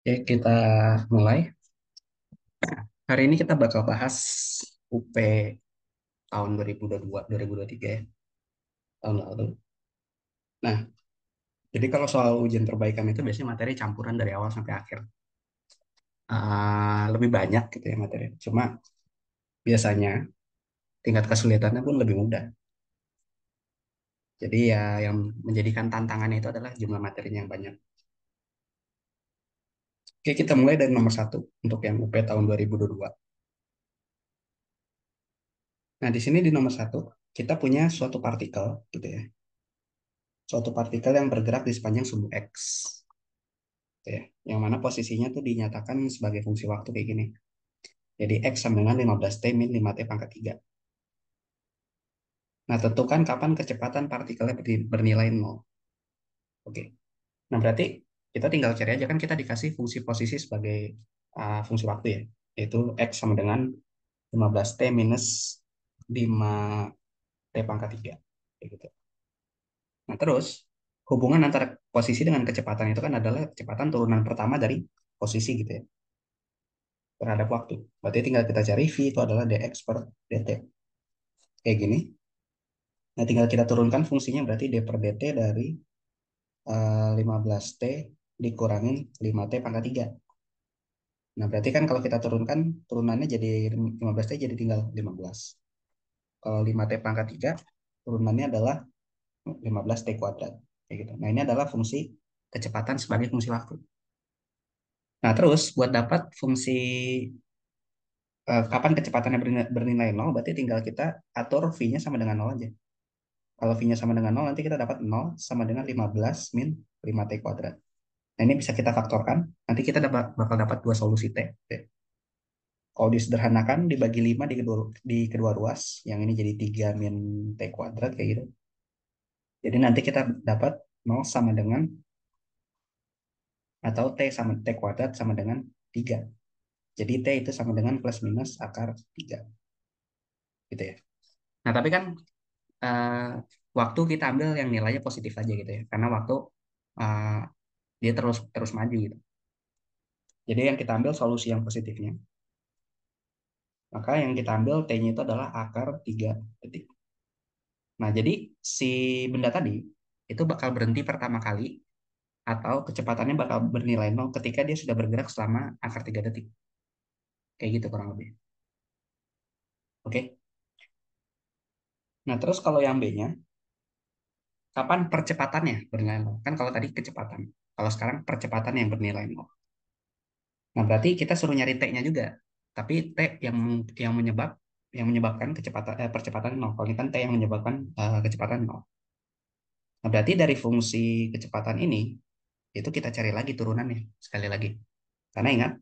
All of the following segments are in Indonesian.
Oke, kita mulai. Hari ini kita bakal bahas UP tahun 2022, 2023 ya, tahun lalu. Nah, jadi kalau soal ujian perbaikan itu biasanya materi campuran dari awal sampai akhir. Lebih banyak gitu ya materi. Cuma biasanya tingkat kesulitannya pun lebih mudah. Jadi ya yang menjadikan tantangannya itu adalah jumlah materinya yang banyak. Oke, kita mulai dari nomor satu untuk yang UP tahun 2022. Nah, di sini di nomor satu, kita punya suatu partikel gitu ya. Suatu partikel yang bergerak di sepanjang sumbu X. Gitu ya, yang mana posisinya tuh dinyatakan sebagai fungsi waktu kayak gini. Jadi X sama dengan 15T min 5T pangkat 3. Nah, tentukan kapan kecepatan partikelnya bernilai 0. Oke. Nah, berarti kita tinggal cari aja kan kita dikasih fungsi posisi sebagai fungsi waktu ya. Yaitu X sama dengan 15T minus 5T pangkat 3. Kayak gitu. Nah, terus hubungan antara posisi dengan kecepatan itu kan adalah kecepatan turunan pertama dari posisi gitu ya, terhadap waktu. Berarti tinggal kita cari V itu adalah dx per dt. Kayak gini. Nah, tinggal kita turunkan fungsinya berarti d per dt dari 15t dikurangin 5t pangkat 3. Nah, berarti kan kalau kita turunkan, turunannya jadi 15t jadi tinggal 15. Kalau 5t pangkat 3, turunannya adalah 15t kuadrat. Kayak gitu. Nah, ini adalah fungsi kecepatan sebagai fungsi waktu. Nah, terus buat dapat fungsi kapan kecepatannya bernilai 0, berarti tinggal kita atur V-nya sama dengan 0 aja. Kalau V-nya sama dengan 0, nanti kita dapat 0 sama dengan 15 min 5T kuadrat. Nah, ini bisa kita faktorkan. Nanti kita bakal dapat dua solusi T. Kalau disederhanakan, dibagi 5 di kedua ruas. Yang ini jadi 3 min T kuadrat, kayak gitu. Jadi nanti kita dapat 0 sama dengan, atau T sama T kuadrat sama dengan 3. Jadi T itu sama dengan plus minus akar 3. Gitu ya. Nah, tapi kan eh, waktu kita ambil yang nilainya positif aja gitu ya. Karena waktu eh, dia terus terus maju gitu. Jadi yang kita ambil solusi yang positifnya. Maka yang kita ambil T-nya itu adalah akar 3 detik. Nah, jadi si benda tadi itu bakal berhenti pertama kali atau kecepatannya bakal bernilai 0 ketika dia sudah bergerak selama akar 3 detik. Kayak gitu kurang lebih. Oke. Nah, terus kalau yang B-nya, kapan percepatannya bernilai 0? Kan kalau tadi kecepatan. Kalau sekarang percepatan yang bernilai 0. Nah, berarti kita suruh nyari T-nya juga. Tapi T yang yang menyebab yang menyebabkan percepatan 0. Kalau ini kan T yang menyebabkan kecepatan 0. Nah, berarti dari fungsi kecepatan ini itu kita cari lagi turunannya sekali lagi. Karena ingat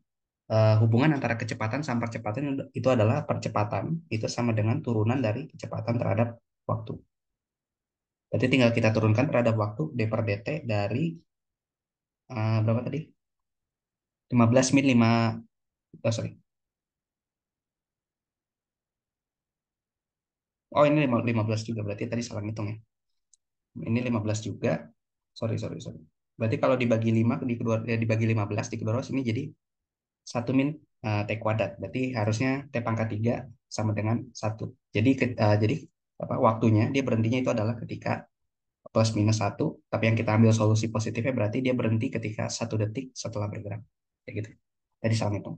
hubungan antara kecepatan sama percepatan itu adalah percepatan itu sama dengan turunan dari kecepatan terhadap waktu. Berarti tinggal kita turunkan terhadap waktu d per dt dari berapa tadi? 15 min 5, oh sorry. Oh, ini 15 juga, berarti tadi salah ngitung ya. Ini 15 juga. Sorry, sorry, sorry. Berarti kalau dibagi 5 dibagi 15 di kedua ruas ini jadi 1 min T kuadrat. Berarti harusnya T pangkat 3 sama dengan 1. Jadi apa, waktunya dia berhentinya itu adalah ketika plus minus 1. Tapi yang kita ambil solusi positifnya berarti dia berhenti ketika 1 detik setelah bergerak. Kayak gitu. Tadi salah hitung.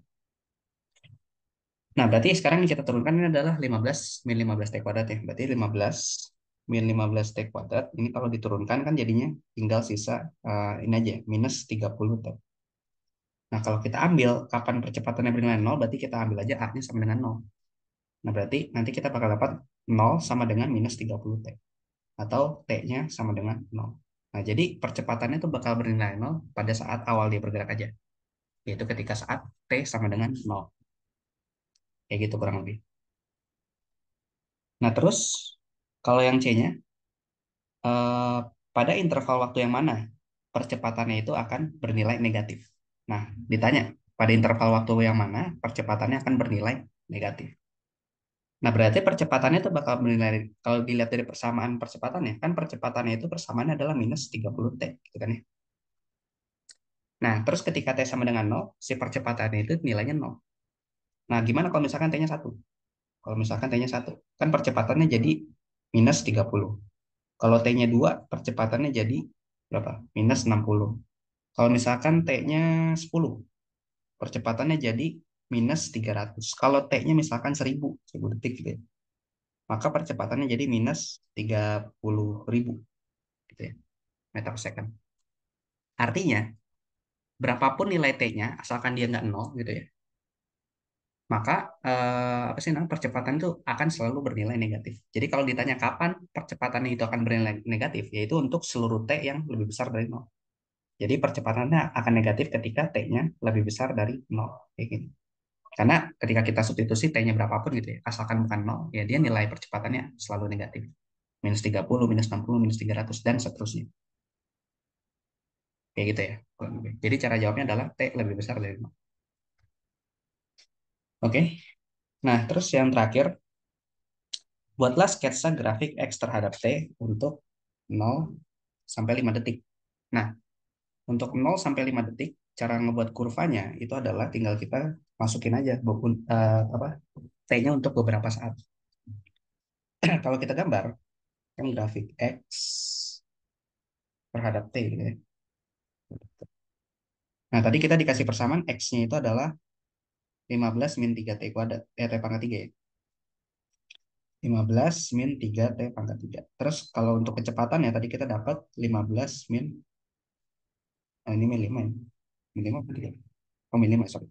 Nah, berarti sekarang yang kita turunkan ini adalah 15 min 15 T kuadrat ya. Berarti 15 min 15 T kuadrat. Ini kalau diturunkan kan jadinya tinggal sisa ini aja, minus 30 T. Nah, kalau kita ambil kapan percepatannya bernilai 0, berarti kita ambil aja A-nya sama dengan 0. Nah, berarti nanti kita bakal dapat 0 sama dengan minus 30 T. Atau T-nya sama dengan 0. Nah, jadi percepatannya itu bakal bernilai 0 pada saat awal dia bergerak aja. Yaitu ketika saat T sama dengan 0. Kayak gitu kurang lebih. Nah, terus kalau yang C-nya, eh, pada interval waktu yang mana percepatannya itu akan bernilai negatif. Nah, ditanya, pada interval waktu yang mana percepatannya akan bernilai negatif. Nah, berarti percepatannya itu bakal bernilai, kalau dilihat dari persamaan percepatannya, kan percepatannya itu persamaannya adalah minus 30 T, gitu kan ya. Nah, terus ketika T sama dengan nol, si percepatannya itu nilainya nol. Nah, gimana kalau misalkan T-nya satu? Kalau misalkan T-nya satu, kan percepatannya jadi minus 30. Kalau T-nya 2, percepatannya jadi berapa? Minus 60. Kalau misalkan T-nya 10, percepatannya jadi minus 300. Kalau T-nya misalkan 1000 detik gitu ya, maka percepatannya jadi minus 30.000 gitu ya, meter per second. Artinya, berapapun nilai T-nya, asalkan dia nggak nol gitu ya, maka apa sih namanya percepatan itu akan selalu bernilai negatif. Jadi kalau ditanya kapan percepatannya itu akan bernilai negatif, yaitu untuk seluruh T yang lebih besar dari nol. Jadi percepatannya akan negatif ketika T-nya lebih besar dari nol. Kayak gini. Karena ketika kita substitusi T-nya berapapun gitu ya, asalkan bukan nol, ya dia nilai percepatannya selalu negatif. Minus 30, minus 60, minus 300, dan seterusnya. Kayak gitu ya. Jadi cara jawabnya adalah T lebih besar dari nol. Oke. Nah, terus yang terakhir, buatlah sketsa grafik X terhadap T untuk 0 sampai 5 detik. Nah, untuk 0 sampai 5 detik, cara ngebuat kurvanya itu adalah tinggal kita masukin aja apa T-nya untuk beberapa saat. Kalau kita gambar, kan grafik X terhadap T gitu ya. Nah, tadi kita dikasih persamaan X-nya itu adalah 15 min 3 T kuadrat, T pangkat 3 ya. 15 min 3 T pangkat 3. Terus kalau untuk kecepatan ya tadi kita dapat 15 min, ini min 5 ya. Min 5 apa 3? Oh, min 5, sorry.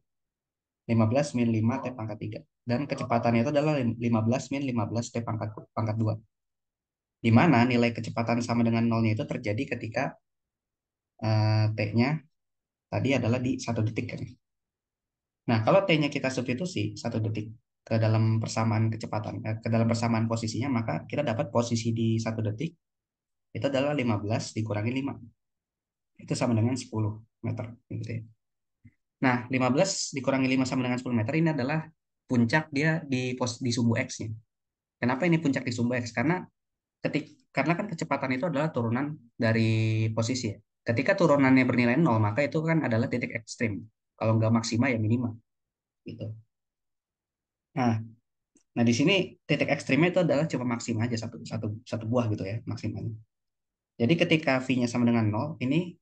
15 min 5 T pangkat 3. Dan kecepatannya itu adalah 15 min 15 T pangkat 2. Di mana nilai kecepatan sama dengan nolnya itu terjadi ketika T-nya tadi adalah di 1 detik kan. Nah, kalau T-nya kita substitusi 1 detik ke dalam persamaan kecepatan, ke dalam persamaan posisinya, maka kita dapat posisi di 1 detik itu adalah 15 dikurangi 5. Itu sama dengan 10 meter. Gitu ya. Nah, 15 dikurangi 5 sama dengan 10 meter ini adalah puncak dia di sumbu X-nya. Kenapa ini puncak di sumbu X? Karena kan kecepatan itu adalah turunan dari posisi ya. Ketika turunannya bernilai nol, maka itu kan adalah titik ekstrim. Kalau nggak maksima ya minimal gitu. Nah, nah di sini titik ekstrimnya itu adalah cuma maksima aja satu satu satu buah gitu ya maksimalnya. Jadi ketika V-nya sama dengan nol, ini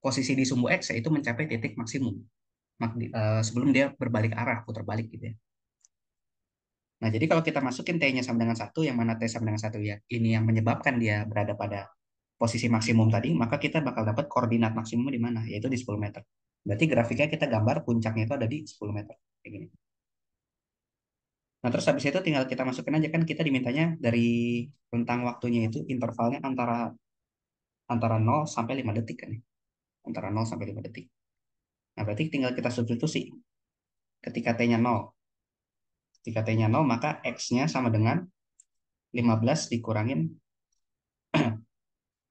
posisi di sumbu X yaitu mencapai titik maksimum sebelum dia berbalik arah, putar balik gitu ya. Nah, jadi kalau kita masukin T-nya sama dengan satu, yang mana T sama dengan satu ya, ini yang menyebabkan dia berada pada posisi maksimum tadi, maka kita bakal dapat koordinat maksimum di mana, yaitu di 10 meter. Berarti grafiknya kita gambar puncaknya itu ada di 10 meter. Kayak gini. Nah, terus habis itu tinggal kita masukkan aja kan kita dimintanya dari rentang waktunya itu intervalnya antara antara 0 sampai 5 detik kan ya. Antara 0 sampai 5 detik. Nah, berarti tinggal kita substitusi ketika T-nya 0. Ketika T-nya 0, maka X-nya sama dengan 15 dikurangin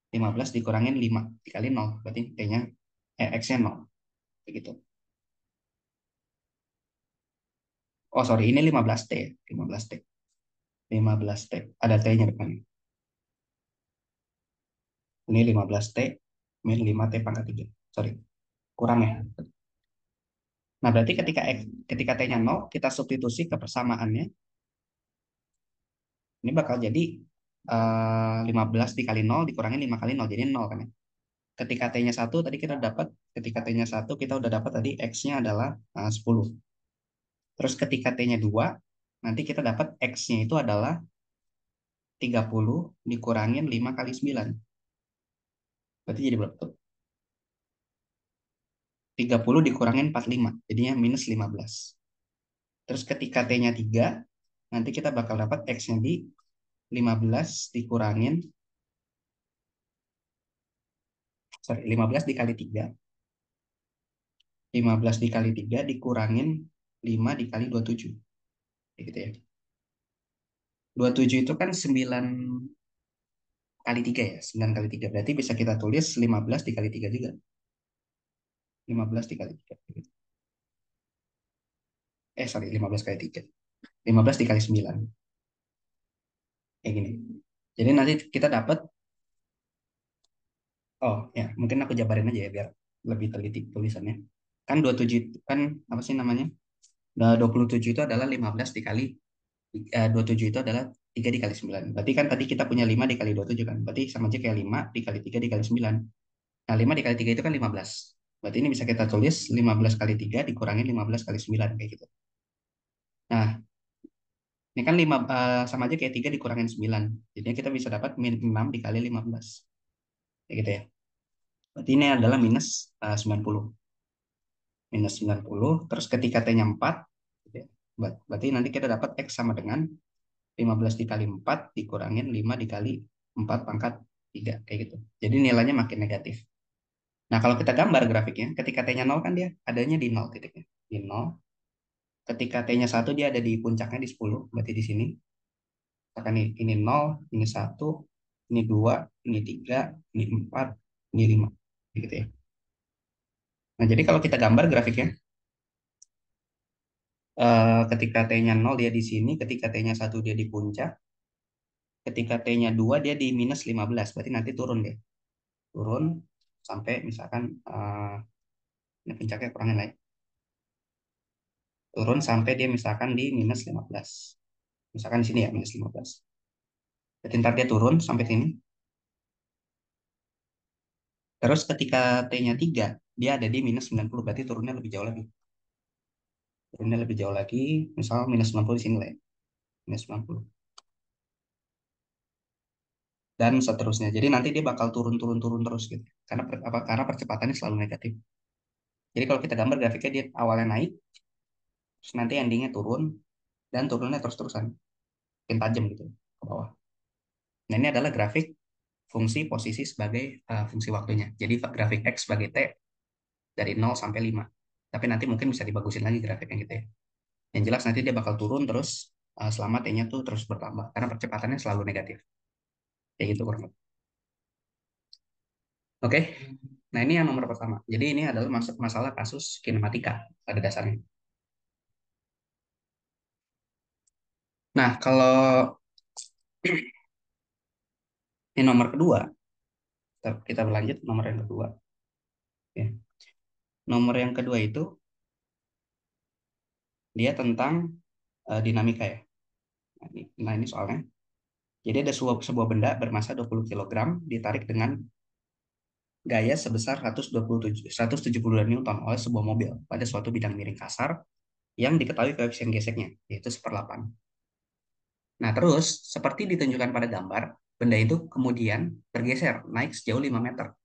15 dikurangin 5 dikali 0. Berarti T-nya X-nya 0. Begitu. Oh, sorry, ini 15T ya. 15T. 15T. Ada T-nya depan. Ini 15T min 5T pangkat 3. Sorry, kurang ya. Nah, berarti ketika T-nya 0, kita substitusi ke persamaannya. Ini bakal jadi 15 dikali 0 dikurangi 5 kali 0. Jadi 0 kan ya. Ketika T-nya 1, tadi kita dapat, ketika T-nya 1, kita udah dapat tadi X-nya adalah 10. Terus ketika T-nya 2, nanti kita dapat X-nya itu adalah 30 dikurangin 5 kali 9. Berarti jadi berapa tuh? 30 dikurangin 45, jadinya minus 15. Terus ketika T-nya 3, nanti kita bakal dapat X-nya di 15 dikurangin, sorry, 15 dikali 3. 15 dikali 3 dikurangin 5 dikali 27. Kayak gitu ya. 27 itu kan 9 kali 3 ya. 9 kali 3. Berarti bisa kita tulis 15 dikali 3 juga. 15 dikali 3. Sorry, 15 kali 3. 15 dikali 9. Kayak gini. Jadi nanti kita dapat, oh ya, mungkin aku jabarin aja ya biar lebih teliti tulisannya. Kan 27 kan apa sih namanya? Nah, 27 itu adalah 15 dikali 27 itu adalah 3 dikali 9. Berarti kan tadi kita punya 5 dikali 27 kan. Berarti sama aja kayak 5 dikali 3 dikali 9. Nah, 5 dikali 3 itu kan 15. Berarti ini bisa kita tulis 15 kali 3 dikurangi 15 kali 9 kayak gitu. Nah, ini kan 5 sama aja kayak 3 dikurangin 9. Jadinya kita bisa dapat min 6 dikali 15. Kayak gitu ya. Berarti ini adalah minus 90. Minus 90. Terus ketika T-nya 4, gitu ya. Berarti nanti kita dapat X sama dengan 15 dikali 4 dikurangin 5 dikali 4 pangkat 3. Kayak gitu. Jadi nilainya makin negatif. Nah, kalau kita gambar grafiknya, ketika T-nya 0 kan dia adanya di 0 titiknya. Di 0. Ketika T-nya 1 dia ada di puncaknya di 10. Berarti di sini. Misalkan ini 0, ini 1, ini 2, ini 3, ini 4, ini 5. Gitu ya. Nah, jadi kalau kita gambar grafiknya, ketika T-nya 0 dia di sini, ketika T-nya 1 dia di puncak, ketika T-nya 2 dia di minus 15, berarti nanti turun deh. Turun sampai misalkan, ini puncaknya kurangin lagi. Turun sampai dia misalkan di minus 15. Misalkan di sini ya, minus 15. Jadi ntar dia turun sampai sini. Terus ketika T-nya 3, dia ada di minus 90, berarti turunnya lebih jauh lagi. Turunnya lebih jauh lagi, misal minus 90 di sini lah ya. Minus 90. Dan seterusnya. Jadi nanti dia bakal turun-turun-turun terus gitu. Karena karena percepatannya selalu negatif. Jadi kalau kita gambar grafiknya dia awalnya naik, terus nanti endingnya turun, dan turunnya terus-terusan. Makin tajam gitu ke bawah. Nah ini adalah grafik fungsi posisi sebagai fungsi waktunya. Jadi grafik X sebagai T dari 0 sampai 5. Tapi nanti mungkin bisa dibagusin lagi grafiknya gitu ya. Yang jelas nanti dia bakal turun terus selama T-nya tuh terus bertambah. Karena percepatannya selalu negatif. Kayak gitu kurang lebih. Oke, nah ini yang nomor pertama. Jadi ini adalah masalah kasus kinematika pada dasarnya. Nah, kalau ini nomor kedua, kita berlanjut nomor yang kedua. Ya. Nomor yang kedua itu dia tentang dinamika ya. Nah ini soalnya. Jadi ada sebuah benda bermasa 20 kilogram ditarik dengan gaya sebesar 172 Newton oleh sebuah mobil pada suatu bidang miring kasar yang diketahui koefisien geseknya, yaitu 1/8. Nah, terus seperti ditunjukkan pada gambar, benda itu kemudian bergeser naik sejauh 5 meter.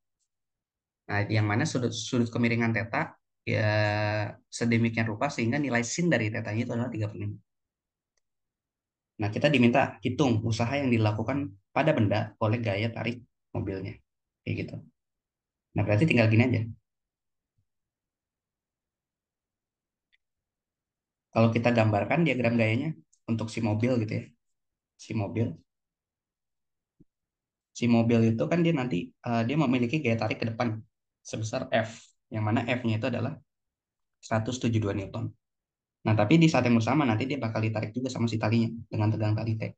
Nah, yang mana sudut sudut kemiringan theta ya sedemikian rupa sehingga nilai sin dari theta itu adalah 35. Nah, kita diminta hitung usaha yang dilakukan pada benda oleh gaya tarik mobilnya. Kayak gitu. Nah, berarti tinggal gini aja. Kalau kita gambarkan diagram gayanya untuk si mobil gitu ya. Si mobil. Si mobil itu kan dia nanti dia memiliki gaya tarik ke depan sebesar F. Yang mana F-nya itu adalah 172 Newton. Nah, tapi di saat yang bersama nanti dia bakal ditarik juga sama si talinya dengan tegang tali T.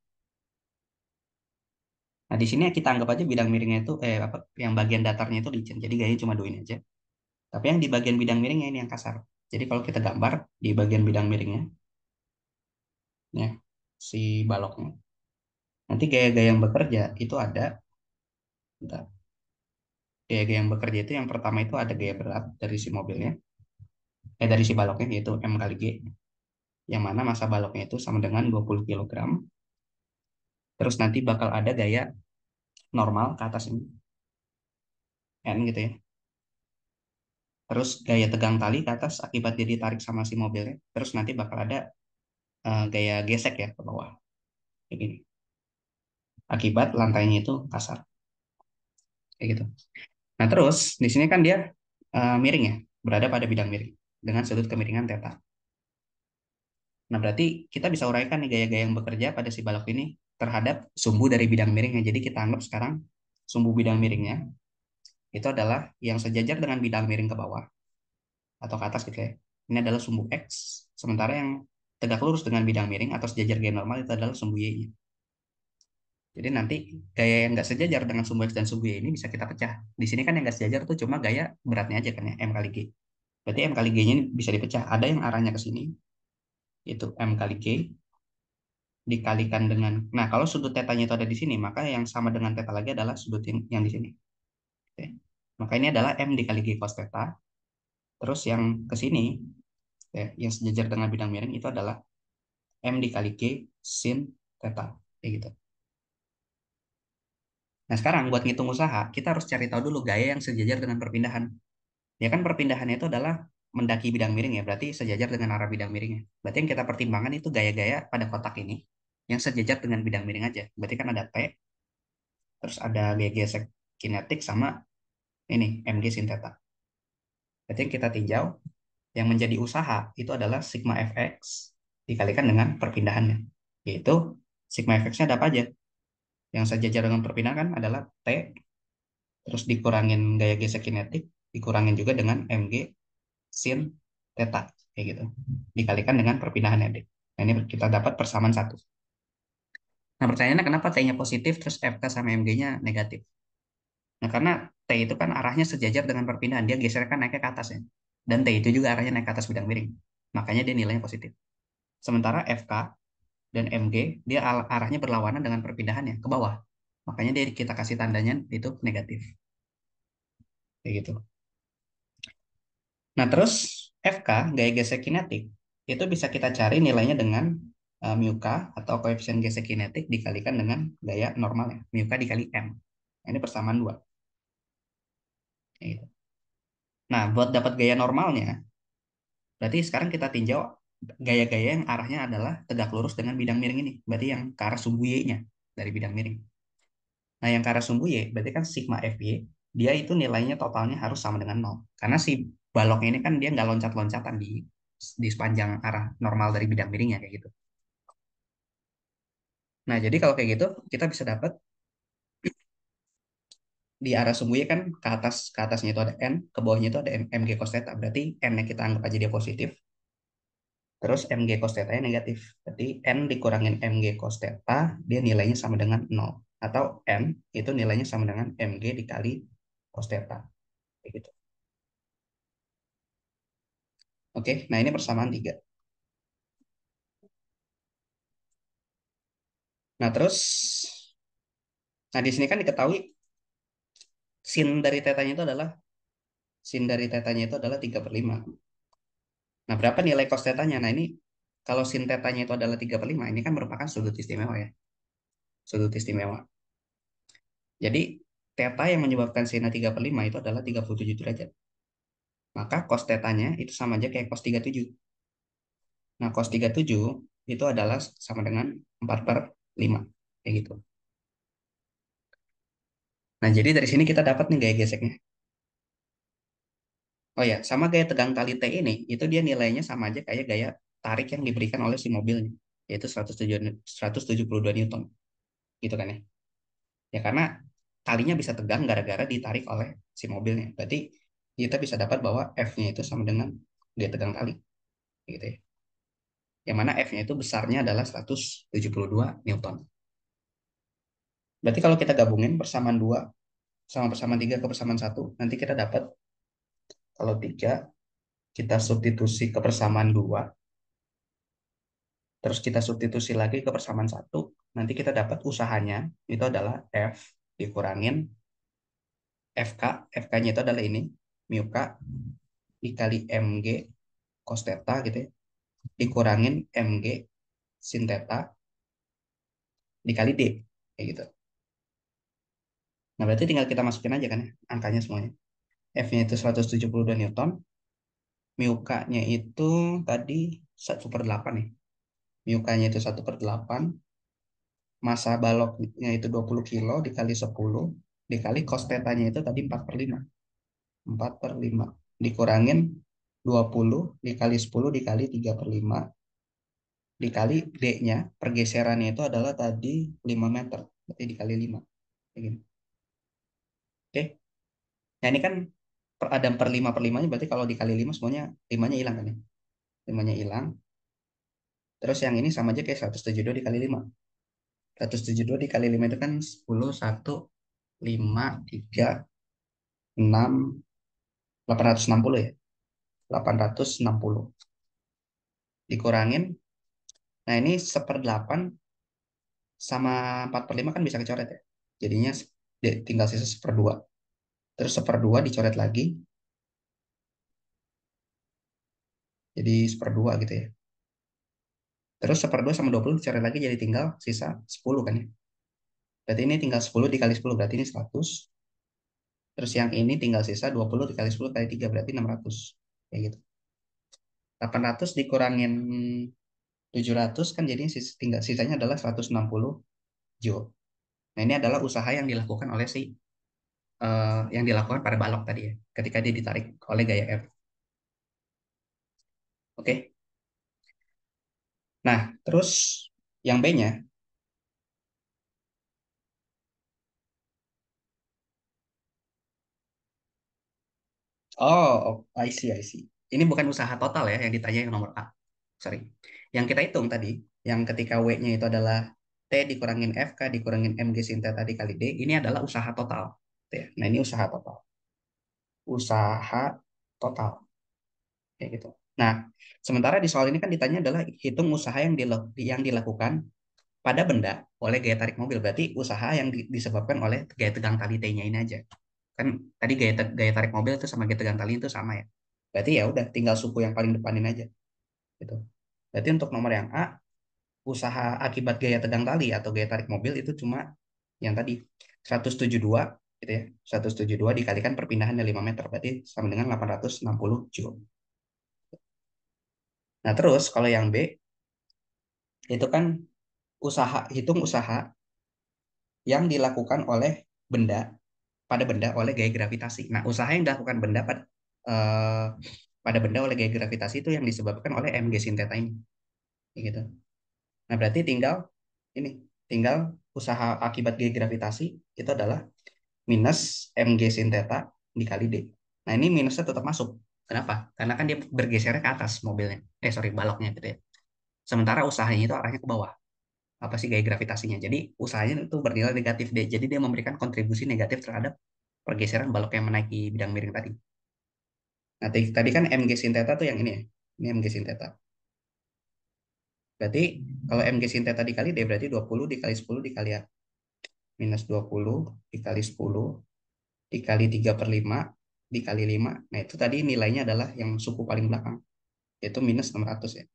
Nah, di sini kita anggap aja bidang miringnya itu apa yang bagian datarnya itu licin. Jadi gayanya cuma 2 ini aja. Tapi yang di bagian bidang miringnya ini yang kasar. Jadi kalau kita gambar di bagian bidang miringnya ya si baloknya. Nanti gaya-gaya yang bekerja itu ada bentar. Gaya-gaya yang bekerja itu yang pertama itu ada gaya berat dari si mobilnya. Dari si baloknya yaitu M kali G. Yang mana massa baloknya itu sama dengan 20 kilogram. Terus nanti bakal ada gaya normal ke atas ini. N gitu ya. Terus gaya tegang tali ke atas akibat dia ditarik sama si mobilnya. Terus nanti bakal ada gaya gesek ya ke bawah. Kayak gini. Akibat lantainya itu kasar. Kayak gitu. Nah terus di sini kan dia miring ya. Berada pada bidang miring. Dengan sudut kemiringan theta. Nah berarti kita bisa uraikan nih gaya-gaya yang bekerja pada si balok ini terhadap sumbu dari bidang miringnya. Jadi kita anggap sekarang sumbu bidang miringnya itu adalah yang sejajar dengan bidang miring ke bawah atau ke atas gitu ya. Ini adalah sumbu X. Sementara yang tegak lurus dengan bidang miring atau sejajar gaya normal itu adalah sumbu Y-nya. Jadi nanti gaya yang nggak sejajar dengan sumbu X dan sumbu Y ini bisa kita pecah. Di sini kan yang nggak sejajar tuh cuma gaya beratnya aja kan ya, M kali G. Berarti M kali G-nya ini bisa dipecah. Ada yang arahnya ke sini, itu M kali G dikalikan dengan, nah kalau sudut tetanya itu ada di sini, maka yang sama dengan teta lagi adalah sudut yang di sini. Oke. Maka ini adalah M dikali G cos theta. Terus yang ke sini, ya, yang sejajar dengan bidang miring itu adalah M dikali G sin theta. Kayak gitu. Nah sekarang buat ngitung usaha, kita harus cari tahu dulu gaya yang sejajar dengan perpindahan. Ya kan perpindahannya itu adalah mendaki bidang miring ya, berarti sejajar dengan arah bidang miringnya. Berarti yang kita pertimbangkan itu gaya-gaya pada kotak ini yang sejajar dengan bidang miring aja. Berarti kan ada T, terus ada gaya gesek kinetik sama ini mg sin theta. Berarti yang kita tinjau yang menjadi usaha itu adalah sigma fx dikalikan dengan perpindahannya. Yaitu sigma fx-nya ada apa aja? Yang sejajar dengan perpindahan kan adalah T, terus dikurangin gaya gesek kinetik, dikurangin juga dengan mg sin theta kayak gitu. Dikalikan dengan perpindahan ya, Dek. Nah, ini kita dapat persamaan satu. Nah, pertanyaannya kenapa T-nya positif terus FK sama MG-nya negatif? Nah, karena T itu kan arahnya sejajar dengan perpindahan. Dia geser kan naiknya ke atas ya. Dan T itu juga arahnya naik ke atas bidang miring. Makanya dia nilainya positif. Sementara FK dan MG, dia arahnya berlawanan dengan perpindahannya ke bawah. Makanya dia kita kasih tandanya itu negatif. Kayak gitu. Nah, terus FK, gaya gesek kinetik, itu bisa kita cari nilainya dengan mu k atau koefisien gesek kinetik dikalikan dengan gaya normal ya, mu k dikali m. Nah, ini persamaan dua. Gitu. Nah, buat dapat gaya normalnya, berarti sekarang kita tinjau gaya-gaya yang arahnya adalah tegak lurus dengan bidang miring ini. Berarti yang ke arah sumbu Y-nya dari bidang miring. Nah, yang ke arah sumbu Y, berarti kan sigma FY, dia itu nilainya totalnya harus sama dengan nol. Karena si balok ini kan dia nggak loncat-loncatan di sepanjang arah normal dari bidang miringnya kayak gitu. Nah, jadi kalau kayak gitu, kita bisa dapat di arah sumbu Y kan ke atasnya itu ada N, ke bawahnya itu ada MG cos theta. Berarti N-nya kita anggap aja dia positif, terus MG cos theta-nya negatif. Berarti N dikurangin MG cos theta, dia nilainya sama dengan nol. Atau N itu nilainya sama dengan MG dikali cos theta. Kayak gitu. Oke, nah ini persamaan 3. Nah, terus, nah di sini kan diketahui sin dari tetanya itu adalah, sin dari tetanya itu adalah 3/5. Nah, berapa nilai cos tetanya? Nah, ini kalau sin tetanya itu adalah 3/5, ini kan merupakan sudut istimewa ya. Sudut istimewa. Jadi, teta yang menyebabkan sin 3/5 itu adalah 37 derajat. Maka cos tetanya itu sama aja kayak cos 37. Nah, cos 37 itu adalah sama dengan 4/5. Kayak gitu. Nah, jadi dari sini kita dapat nih gaya geseknya. Oh ya, sama gaya tegang tali T ini, itu dia nilainya sama aja kayak gaya tarik yang diberikan oleh si mobilnya, yaitu 172 Newton. Gitu kan ya. Ya karena talinya bisa tegang gara-gara ditarik oleh si mobilnya. Berarti kita bisa dapat bahwa F-nya itu sama dengan gaya tegang tali. Gitu ya. Yang mana F-nya itu besarnya adalah 172 Newton. Berarti kalau kita gabungin persamaan 2 sama persamaan 3 ke persamaan satu, nanti kita dapat kalau 3 kita substitusi ke persamaan 2, terus kita substitusi lagi ke persamaan satu, nanti kita dapat usahanya itu adalah F dikurangin FK, FK-nya itu adalah ini, mu K dikali MG cos theta gitu ya, dikurangin MG sin theta dikali D, kayak gitu. Nah, berarti tinggal kita masukin aja kan ya, angkanya semuanya. F-nya itu 172 Newton, mu K-nya itu tadi 1/8 ya. Mu K-nya itu 1/8, massa baloknya itu 20 kilo dikali 10 dikali cos theta-nya itu tadi 4/5. 4/5 dikurangin 20 dikali 10 dikali 3/5 dikali D-nya, pergeserannya itu adalah tadi 5 meter, berarti dikali 5. Begini. Oke, nah ini kan ada 1/5/5-nya, berarti kalau dikali 5 semuanya 5-nya hilang kan ya. 5-nya hilang, terus yang ini sama aja kayak 172 dikali 5. 172 dikali 5 itu kan 10, 1, 5, 3, 6, 860 ya. 860 dikurangin. Nah ini 1/8 sama 4/5 kan bisa kecoret ya. Jadinya tinggal sisa 1/2. Terus 1/2 dicoret lagi. Jadi 1/2 gitu ya. Terus 1/2 sama 20 dicoret lagi jadi tinggal sisa 10 kan ya. Berarti ini tinggal 10 dikali 10 berarti ini 100. Terus yang ini tinggal sisa 20 dikali 10 kali 3 berarti 600. Kayak gitu. 800 dikurangin 700 kan jadi tinggal sisanya adalah 160 joule. Nah, ini adalah usaha yang dilakukan oleh yang dilakukan pada balok tadi ya, ketika dia ditarik oleh gaya F. Oke. Nah, terus yang B-nya, I see, I see. Ini bukan usaha total ya yang ditanya yang nomor A. Sorry. Yang kita hitung tadi, yang ketika W-nya itu adalah T dikurangin FK dikurangin MG sin theta dikali D, ini adalah usaha total. Gitu ya. Nah, ini usaha total. Usaha total. Kayak gitu. Nah, sementara di soal ini kan ditanya adalah hitung usaha yang dilakukan pada benda oleh gaya tarik mobil. Berarti usaha yang disebabkan oleh gaya tegang tali T-nya ini aja. Kan tadi gaya tarik mobil itu sama gaya tegang tali itu sama ya. Berarti ya udah tinggal suku yang paling depanin aja gitu. Berarti untuk nomor yang A, usaha akibat gaya tegang tali atau gaya tarik mobil itu cuma yang tadi 172 gitu ya. 172 dikalikan perpindahannya 5 meter berarti sama dengan 860 joule. Nah, terus kalau yang B itu kan hitung usaha yang dilakukan oleh benda pada benda oleh gaya gravitasi. Nah, usaha yang dilakukan benda eh, pada benda oleh gaya gravitasi itu yang disebabkan oleh mg sin theta ini. Gitu. Nah, berarti tinggal usaha akibat gaya gravitasi itu adalah minus mg sin theta dikali d. Nah, ini minusnya tetap masuk. Kenapa? Karena kan dia bergesernya ke atas mobilnya. Sorry, baloknya gitu ya. Sementara usahanya itu arahnya ke bawah. Apa sih gaya gravitasinya? Jadi usahanya itu bernilai negatif D. Jadi dia memberikan kontribusi negatif terhadap pergeseran balok yang menaiki bidang miring tadi. Nah, tadi kan mg sin theta tuh yang ini ya. Ini mg sin theta. Berarti kalau mg sin theta dikali D berarti 20 dikali 10 dikali ya. Minus 20 dikali 10 dikali 3/5 dikali 5. Nah, itu tadi nilainya adalah yang suku paling belakang. Yaitu minus 600 ya.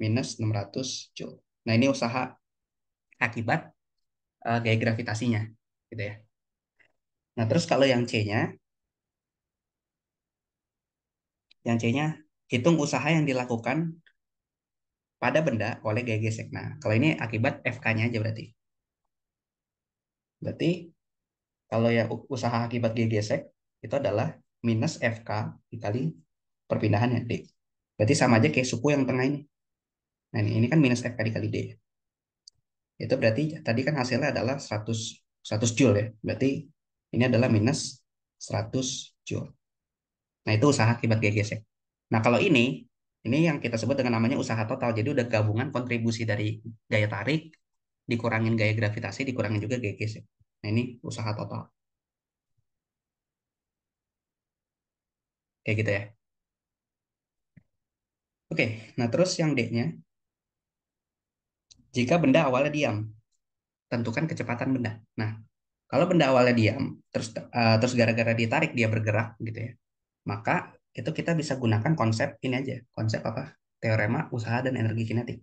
Minus 600 joule. Nah, ini usaha akibat gaya gravitasinya. Gitu ya. Nah, terus kalau yang C-nya hitung usaha yang dilakukan pada benda oleh gaya gesek. Nah, kalau ini akibat FK-nya aja berarti. Berarti kalau yang usaha akibat gaya gesek itu adalah minus FK dikali perpindahannya D. Berarti sama aja kayak suku yang tengah ini. Nah, ini kan minus FK dikali D. Itu berarti tadi kan hasilnya adalah 100 joule ya. Berarti ini adalah minus 100 joule. Nah, itu usaha akibat gaya gesek. Nah, kalau ini yang kita sebut dengan namanya usaha total. Jadi udah gabungan kontribusi dari gaya tarik, dikurangin gaya gravitasi, dikurangin juga gaya gesek. Nah, ini usaha total. Kayak gitu ya. Oke, nah terus yang D-nya, jika benda awalnya diam, tentukan kecepatan benda. Nah, kalau benda awalnya diam, terus gara-gara ditarik dia bergerak gitu ya, maka itu kita bisa gunakan konsep ini aja, konsep apa? Teorema usaha dan energi kinetik.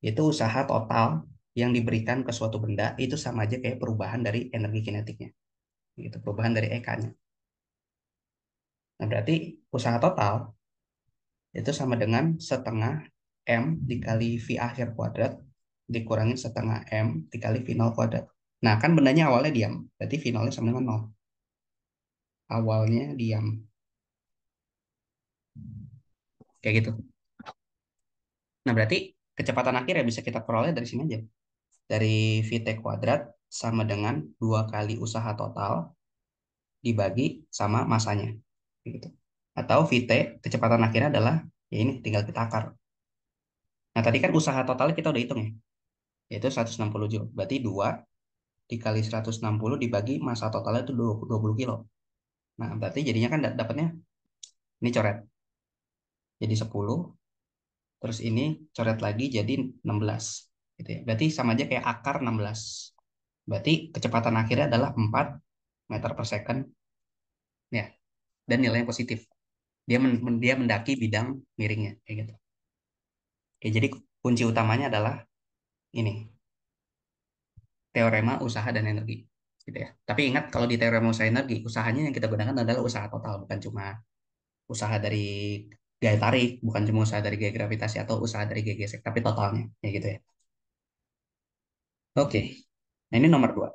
Itu usaha total yang diberikan ke suatu benda itu sama aja kayak perubahan dari energi kinetiknya. Gitu, perubahan dari EK-nya. Nah, berarti usaha total itu sama dengan setengah M dikali V akhir kuadrat dikurangin setengah M dikali V nol kuadrat. Nah, kan bendanya awalnya diam. Berarti V nolnya sama dengan nol. Awalnya diam. Kayak gitu. Nah, berarti kecepatan akhir ya bisa kita peroleh dari sini aja. Dari VT kuadrat sama dengan 2 kali usaha total dibagi sama masanya. Gitu. Atau VT, kecepatan akhirnya adalah, ya ini tinggal kita akar. Nah, tadi kan usaha totalnya kita udah hitung ya. yaitu 160 Joule. Berarti 2 dikali 160 dibagi massa totalnya itu 20 kilo. Nah, berarti jadinya kan dapatnya ini coret. Jadi 10, terus ini coret lagi jadi 16. Gitu ya. Berarti sama aja kayak akar 16. Berarti kecepatan akhirnya adalah 4 meter per second ya. Dan nilainya positif. Dia mendaki bidang miringnya kayak gitu. Oke, jadi kunci utamanya adalah ini, teorema usaha dan energi gitu ya. Tapi ingat kalau di teorema usaha energi, usahanya yang kita gunakan adalah usaha total, bukan cuma usaha dari gaya tarik, bukan cuma usaha dari gaya gravitasi atau usaha dari gaya gesek, tapi totalnya ya gitu ya. Oke. Nah, ini nomor dua.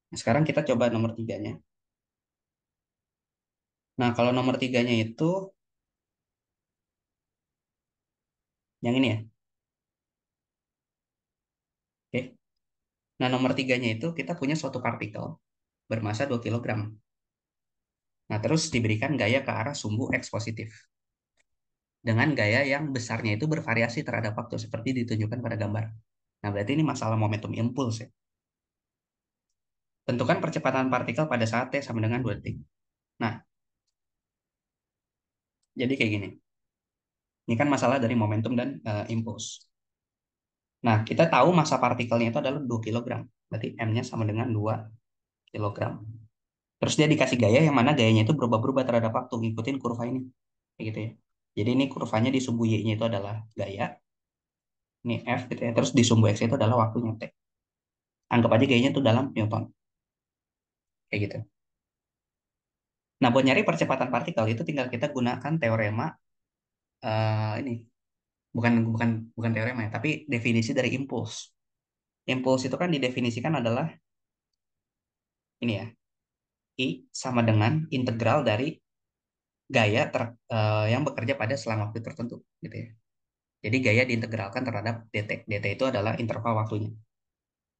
Nah, sekarang kita coba nomor tiganya. Nah, kalau nomor tiganya itu yang ini ya. Oke. Nah, nomor tiganya itu kita punya suatu partikel bermassa 2 kilogram. Nah, terus diberikan gaya ke arah sumbu X positif. Dengan gaya yang besarnya itu bervariasi terhadap waktu seperti ditunjukkan pada gambar. Nah, berarti ini masalah momentum impuls ya. Tentukan percepatan partikel pada saat T sama dengan 2 detik. Nah, jadi kayak gini. Ini kan masalah dari momentum dan impuls. Nah, kita tahu massa partikelnya itu adalah 2 kilogram. Berarti M-nya sama dengan 2 kilogram. Terus dia dikasih gaya yang mana gayanya itu berubah-berubah terhadap waktu, ngikutin kurva ini. Kayak gitu ya. Jadi ini kurvanya di sumbu Y-nya itu adalah gaya, ini F gitu ya. Terus di sumbu X itu adalah waktunya T. Anggap aja gayanya itu dalam Newton. Kayak gitu. Nah, buat nyari percepatan partikel itu tinggal kita gunakan teorema ini bukan bukan bukan teorema ya, tapi definisi dari impuls. Impuls itu kan didefinisikan adalah ini ya, I sama dengan integral dari gaya yang bekerja pada selang waktu tertentu gitu ya. Jadi gaya diintegralkan terhadap dt. Dt itu adalah interval waktunya.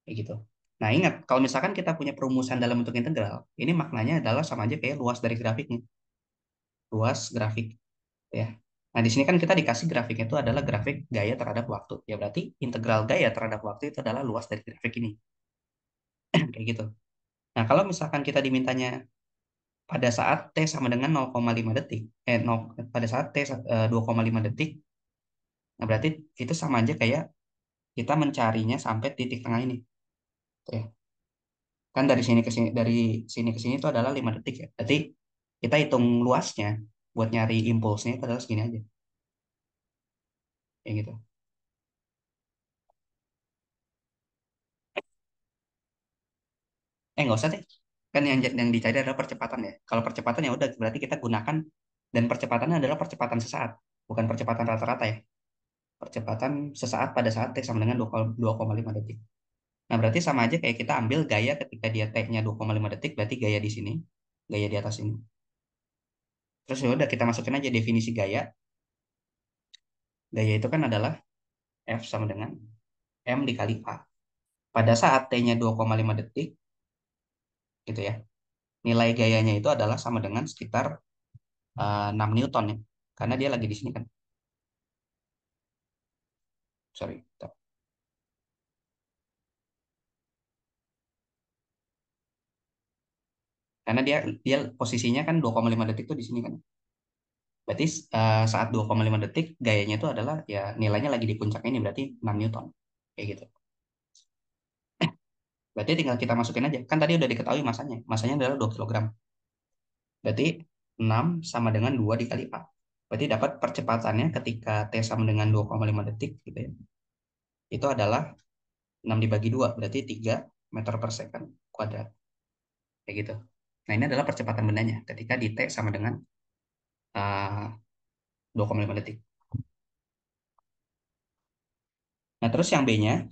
Kayak gitu. Nah, ingat kalau misalkan kita punya perumusan dalam bentuk integral, ini maknanya adalah sama aja kayak luas dari grafiknya. Luas grafik ya. Nah, di sini kan kita dikasih grafiknya itu adalah grafik gaya terhadap waktu. Ya berarti integral gaya terhadap waktu itu adalah luas dari grafik ini. Kayak gitu. Nah, kalau misalkan kita dimintanya pada saat T sama dengan 0,5 detik, 0, pada saat T 2,5 detik, nah berarti itu sama aja kayak kita mencarinya sampai titik tengah ini. Ya. Kan dari sini ke sini, dari sini ke sini itu adalah 5 detik ya. Berarti kita hitung luasnya buat nyari impulsnya itu adalah segini aja. Kayak gitu. Nggak usah deh. Kan yang dicari adalah percepatan ya. Kalau percepatan ya udah berarti kita gunakan, dan percepatannya adalah percepatan sesaat, bukan percepatan rata-rata ya. Percepatan sesaat pada saat T sama dengan 2,5 detik. Nah, berarti sama aja kayak kita ambil gaya ketika dia T-nya 2,5 detik, berarti gaya di sini, gaya di atas ini. Terus ya udah kita masukin aja definisi gaya. Gaya itu kan adalah F sama dengan M dikali A. Pada saat T-nya 2,5 detik, gitu ya, nilai gayanya itu adalah sama dengan sekitar 6 Newton ya. Karena dia lagi di sini kan. Sorry. Karena dia dia posisinya kan 2,5 detik tuh di sini kan. Berarti saat 2,5 detik gayanya itu adalah ya nilainya lagi di puncak ini berarti 6 Newton. Kayak gitu. Berarti tinggal kita masukin aja. Kan tadi udah diketahui masanya. Masanya adalah 2 kilogram. Berarti 6 sama dengan 2 dikali 4. Berarti dapat percepatannya ketika T sama dengan 2,5 detik gitu ya. Itu adalah 6 dibagi 2 berarti 3 meter per second kuadrat. Kayak gitu. Nah, ini adalah percepatan bendanya ketika di T sama dengan 2,5 detik. Nah, terus yang B-nya,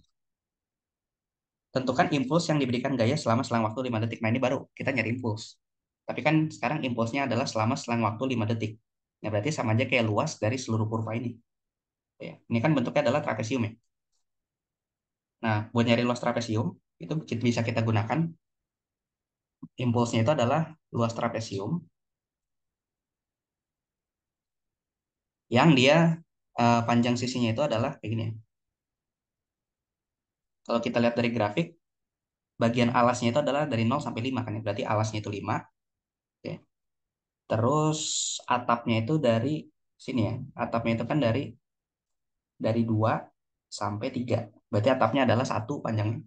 tentukan impuls yang diberikan gaya selama selang waktu 5 detik. Nah, ini baru kita nyari impuls. Tapi kan sekarang impulsnya adalah selama selang waktu 5 detik. Nah, berarti sama aja kayak luas dari seluruh kurva ini. Ya, ini kan bentuknya adalah trapesium ya. Nah, buat nyari luas trapesium, itu bisa kita gunakan. Impulsnya itu adalah luas trapesium yang dia panjang sisinya itu adalah kayak gini ya. Kalau kita lihat dari grafik, bagian alasnya itu adalah dari 0 sampai 5 kan ya. Berarti alasnya itu 5. Oke. Terus atapnya itu dari sini ya. Atapnya itu kan dari 2 sampai 3. Berarti atapnya adalah 1 panjangnya.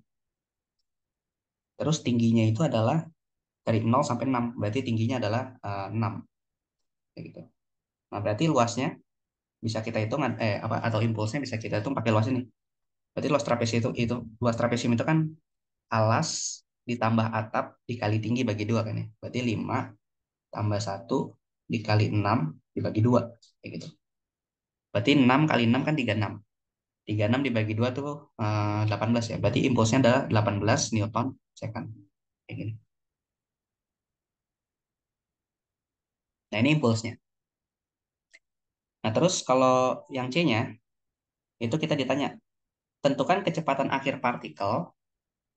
Terus tingginya itu adalah dari 0 sampai 6. Berarti tingginya adalah 6. Kayak gitu. Nah, berarti luasnya bisa kita hitung apa atau impulsnya bisa kita hitung pakai luas ini. Berarti luas trapesium itu luas trapesium itu kan alas ditambah atap dikali tinggi bagi 2 kan ya. Berarti 5 tambah 1 dikali 6 dibagi 2 kayak gitu. Berarti 6 kali 6 kan 36. 36 dibagi 2 tuh 18 ya. Berarti impulsnya adalah 18 Newton second. Kayak gini. Nah, ini impulsnya. Nah, terus kalau yang C-nya itu kita ditanya, tentukan kecepatan akhir partikel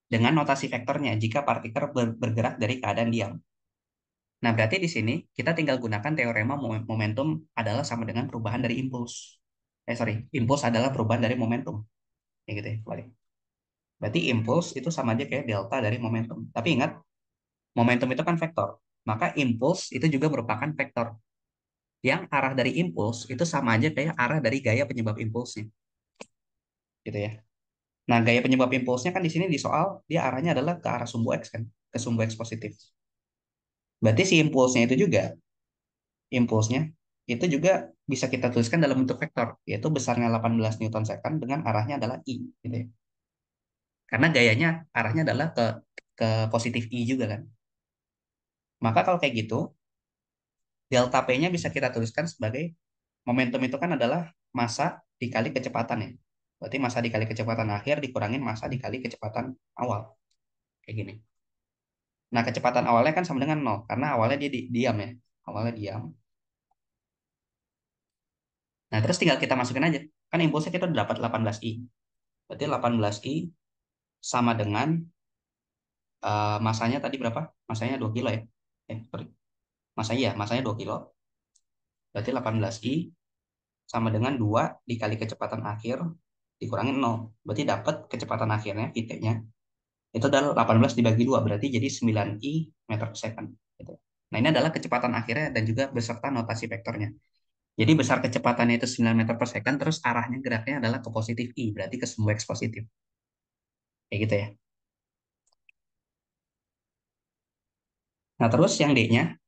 dengan notasi vektornya jika partikel bergerak dari keadaan diam. Nah, berarti di sini kita tinggal gunakan teorema momentum adalah sama dengan perubahan dari impuls. Sorry, impuls adalah perubahan dari momentum. Ya gitu ya, balik. Berarti impuls itu sama aja kayak delta dari momentum. Tapi ingat, momentum itu kan vektor. Maka impuls itu juga merupakan vektor. Yang arah dari impuls itu sama aja kayak arah dari gaya penyebab impulsnya. Gitu ya. Nah, gaya penyebab impulsnya kan di sini di soal, dia arahnya adalah ke arah sumbu X kan. Ke sumbu X positif. Berarti si impulsnya itu juga impulsnya itu juga bisa kita tuliskan dalam bentuk vektor, yaitu besarnya 18 Newton second dengan arahnya adalah I, gitu ya. Karena gayanya arahnya adalah ke positif I juga kan. Maka kalau kayak gitu, delta P-nya bisa kita tuliskan sebagai momentum itu kan adalah massa dikali kecepatan ya. Berarti massa dikali kecepatan akhir dikurangin massa dikali kecepatan awal. Kayak gini. Nah, kecepatan awalnya kan sama dengan 0 karena awalnya dia diam ya. Awalnya diam. Nah, terus tinggal kita masukin aja. Kan impulsnya kita udah dapat 18I. Berarti 18I sama dengan masanya tadi berapa? Masanya 2 kilo ya. Sorry. Masanya 2 kilo. Berarti 18I sama dengan 2 dikali kecepatan akhir dikurangi 0. Berarti dapat kecepatan akhirnya, VT-nya, itu adalah 18 dibagi 2. Berarti jadi 9I meter per second. Gitu. Nah, ini adalah kecepatan akhirnya dan juga beserta notasi vektornya. Jadi besar kecepatannya itu 9 meter per second, terus arahnya geraknya adalah ke positif I, berarti ke sumbu X positif. Kayak gitu ya. Nah, terus yang D-nya,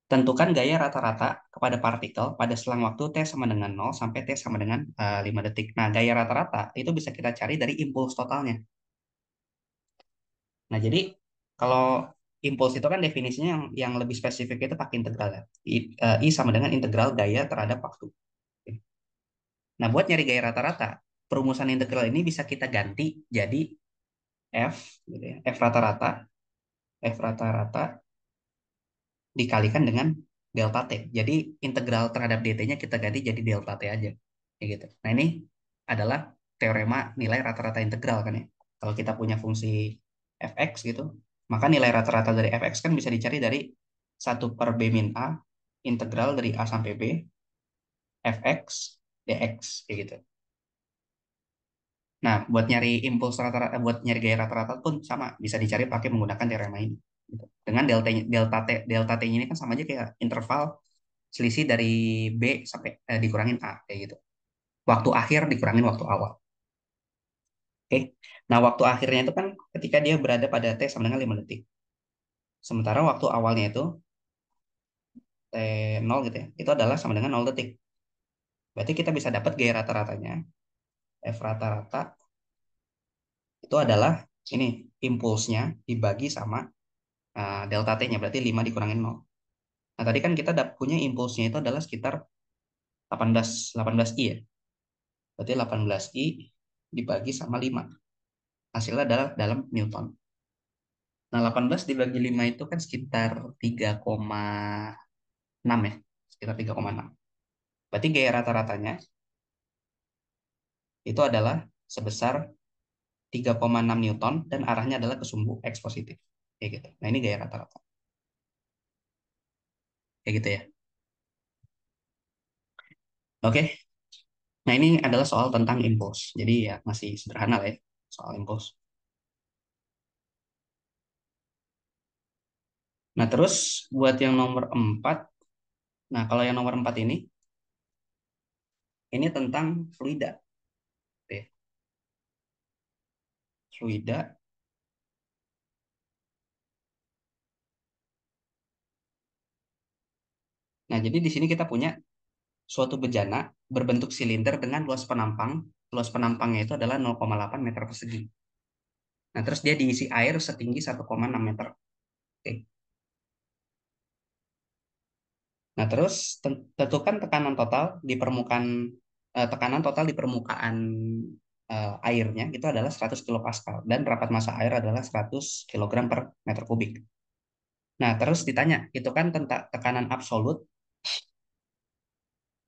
tentukan gaya rata-rata kepada partikel pada selang waktu T sama dengan 0 sampai T sama dengan 5 detik. Nah, gaya rata-rata itu bisa kita cari dari impuls totalnya. Nah, jadi kalau impuls itu kan definisinya yang lebih spesifik itu pakai integral ya. I sama dengan integral gaya terhadap waktu. Nah, buat nyari gaya rata-rata, perumusan integral ini bisa kita ganti jadi F, gitu ya. F rata-rata dikalikan dengan delta T. Jadi integral terhadap dt-nya kita ganti jadi delta T aja. Kayak gitu. Nah, ini adalah teorema nilai rata-rata integral kan ya. Kalau kita punya fungsi fx gitu, maka nilai rata-rata dari fx kan bisa dicari dari 1/b-a integral dari a sampai b fx dx kayak gitu. Nah, buat nyari impuls rata-rata, buat nyari gaya rata-rata pun sama, bisa dicari pakai menggunakan teorema ini. Gitu. Dengan delta t ini kan sama aja kayak interval selisih dari B sampai dikurangin A kayak gitu. Waktu akhir dikurangin waktu awal. Oke. Nah, waktu akhirnya itu kan ketika dia berada pada T sama dengan 5 detik. Sementara waktu awalnya itu T 0 gitu ya. Itu adalah sama dengan 0 detik. Berarti kita bisa dapat gaya rata-ratanya. F rata-rata itu adalah ini impulsnya dibagi sama delta T-nya. Berarti 5 dikurangin 0. Nah, tadi kan kita punya impulsnya itu adalah sekitar 18I ya. Berarti 18I dibagi sama 5. Hasilnya adalah dalam Newton. Nah, 18 dibagi 5 itu kan sekitar 3,6 ya. Sekitar 3,6. Berarti gaya rata-ratanya itu adalah sebesar 3,6 Newton dan arahnya adalah ke sumbu X positif. Kayak gitu. Nah, ini gaya rata-rata. Kayak gitu ya. Oke. Nah, ini adalah soal tentang impulse. Jadi ya masih sederhana lah ya, soal impulse. Nah, terus buat yang nomor 4, nah kalau yang nomor 4 ini tentang fluida. Oke, fluida. Nah, jadi di sini kita punya suatu bejana berbentuk silinder dengan luas penampang. Luas penampangnya itu adalah 0,8 meter persegi. Nah, terus dia diisi air setinggi 1,6 meter. Oke. Nah, terus tentukan tekanan total di permukaan airnya itu adalah 100 kilopascal dan rapat massa air adalah 100 kilogram per meter kubik. Nah, terus ditanya, itu kan tentang tekanan absolut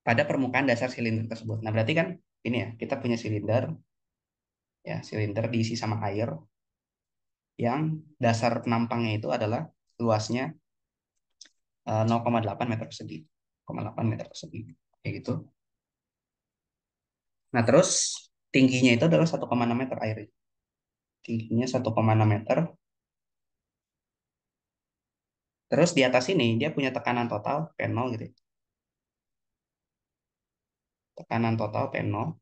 pada permukaan dasar silinder tersebut. Nah, berarti kan ini ya, kita punya silinder, ya, silinder diisi sama air yang dasar penampangnya itu adalah luasnya 0,8 meter persegi. 0,8 meter persegi. Kayak gitu. Nah, terus tingginya itu adalah 1,6 meter air. Tingginya 1,6 meter. Terus di atas ini dia punya tekanan total P0 gitu ya. Tekanan total P0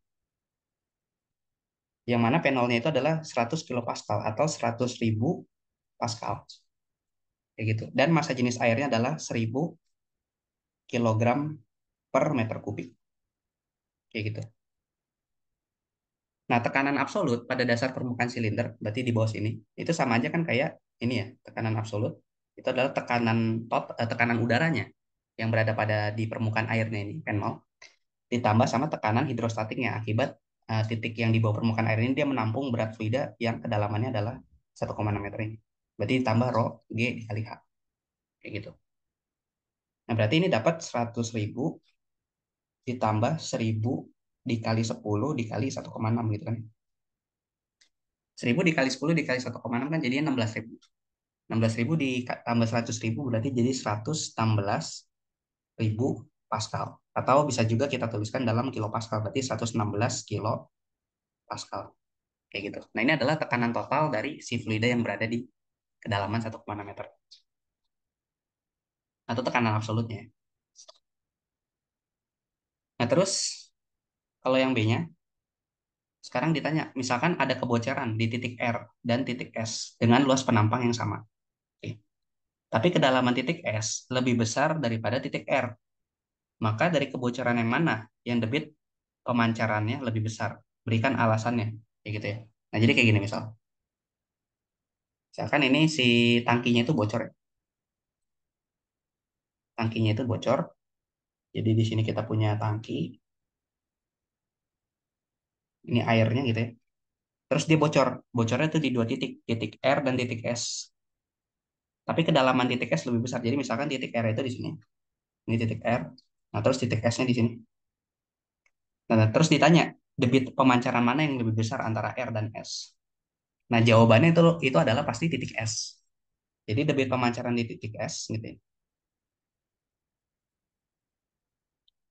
yang mana P0-nya itu adalah 100 kilopascal atau 100.000 pascal kayak gitu. Dan massa jenis airnya adalah 1000 kilogram per meter kubik kayak gitu. Nah, tekanan absolut pada dasar permukaan silinder berarti di bawah sini itu sama aja kan kayak ini ya, tekanan absolut itu adalah tekanan udaranya yang berada pada di permukaan airnya ini P0 ditambah sama tekanan hidrostatiknya akibat titik yang di bawah permukaan air ini dia menampung berat fluida yang kedalamannya adalah 1,6 meter ini. Berarti ditambah rho G dikali H. Kayak gitu. Nah, berarti ini dapat 100.000 ditambah 1000 dikali 10 dikali 1,6 gitu kan. 1000 dikali 10 dikali 1,6 kan jadinya 16.000. 16.000 ditambah 100.000 berarti jadi 116.000 Pascal. Atau bisa juga kita tuliskan dalam kilo Pascal, berarti 116 kilo Pascal. Kayak gitu. Nah, ini adalah tekanan total dari si fluida yang berada di kedalaman 1,6 meter. Atau tekanan absolutnya. Nah, terus kalau yang B-nya, sekarang ditanya, misalkan ada kebocoran di titik R dan titik S dengan luas penampang yang sama. Oke. Tapi kedalaman titik S lebih besar daripada titik R. Maka dari kebocoran yang mana yang debit pemancarannya lebih besar? Berikan alasannya. Kayak gitu ya. Nah, jadi kayak gini misal. Misalkan ini si tangkinya itu bocor ya. Tangkinya itu bocor. Jadi di sini kita punya tangki. Ini airnya gitu ya. Terus dia bocor. Bocornya itu di dua titik. Titik R dan titik S. Tapi kedalaman titik S lebih besar. Jadi misalkan titik R itu di sini. Ini titik R. Nah, terus titik S-nya di sini. Nah, terus ditanya, debit pemancaran mana yang lebih besar antara R dan S? Nah, jawabannya itu adalah pasti titik S. Jadi debit pemancaran di titik S gitu ya.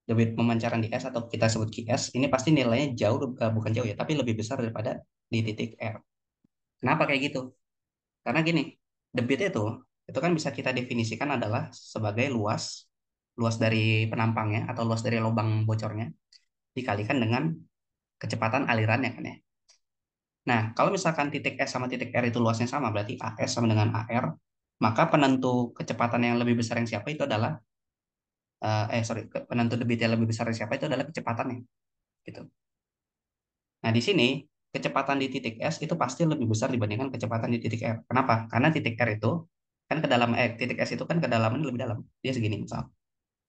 Debit pemancaran di S atau kita sebut QS ini pasti nilainya jauh bukan jauh ya, tapi lebih besar daripada di titik R. Kenapa kayak gitu? Karena gini, debit itu kan bisa kita definisikan adalah sebagai luas luas dari penampangnya atau luas dari lubang bocornya dikalikan dengan kecepatan alirannya kan ya. Nah, kalau misalkan titik S sama titik R itu luasnya sama, berarti AS sama dengan AR, maka penentu kecepatan yang lebih besar yang siapa itu adalah sorry, penentu debit yang lebih besar yang siapa itu adalah kecepatannya, gitu. Nah, di sini kecepatan di titik S itu pasti lebih besar dibandingkan kecepatan di titik R. Kenapa? Karena titik R itu kan titik S itu kan kedalamannya lebih dalam. Dia segini misal.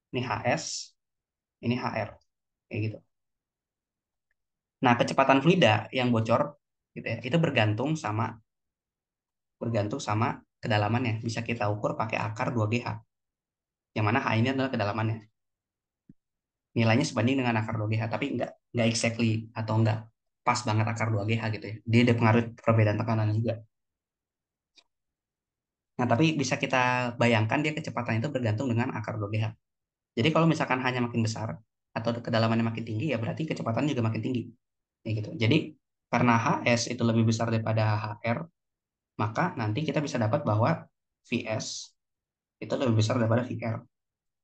Ini HS, ini HR, kayak gitu. Nah, kecepatan fluida yang bocor gitu ya, itu bergantung sama kedalamannya. Bisa kita ukur pakai akar 2GH. Yang mana H ini adalah kedalamannya. Nilainya sebanding dengan akar 2GH, tapi nggak exactly atau nggak pas banget akar 2GH gitu ya. Dia ada pengaruh perbedaan tekanan juga. Nah, tapi bisa kita bayangkan dia kecepatan itu bergantung dengan akar 2GH. Jadi kalau misalkan hanya makin besar atau kedalamannya makin tinggi, ya berarti kecepatan juga makin tinggi. Ya gitu. Jadi karena HS itu lebih besar daripada HR, maka nanti kita bisa dapat bahwa VS itu lebih besar daripada VR.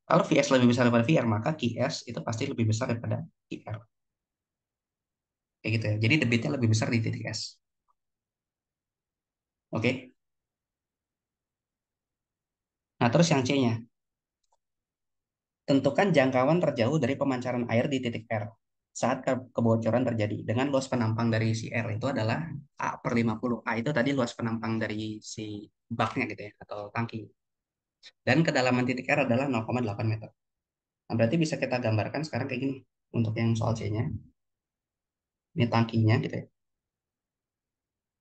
Kalau VS lebih besar daripada VR, maka QS itu pasti lebih besar daripada QR. Kayak gitu ya. Jadi debitnya lebih besar di titik S. Oke. Nah, terus yang C-nya. Tentukan jangkauan terjauh dari pemancaran air di titik R saat kebocoran terjadi dengan luas penampang dari si R itu adalah A per 50. A itu tadi luas penampang dari si baknya gitu ya, atau tangki. Dan kedalaman titik R adalah 0,8 meter. Nah, berarti bisa kita gambarkan sekarang kayak gini. Untuk yang soal C-nya, ini tangkinya gitu ya.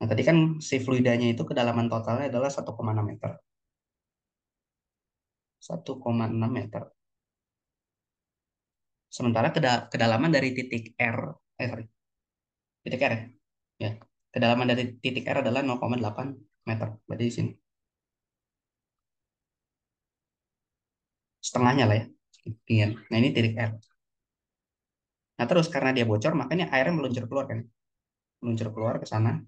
Nah, tadi kan si fluidanya itu kedalaman totalnya adalah 1,6 meter. 1,6 meter. Sementara kedalaman dari titik R, sorry, titik R ya. Ya. Kedalaman dari titik R adalah 0,8 meter. Berarti di sini. Setengahnya lah ya. Ketinggian. Nah, ini titik R. Nah, terus karena dia bocor, makanya airnya meluncur keluar kan. Meluncur keluar ke sana.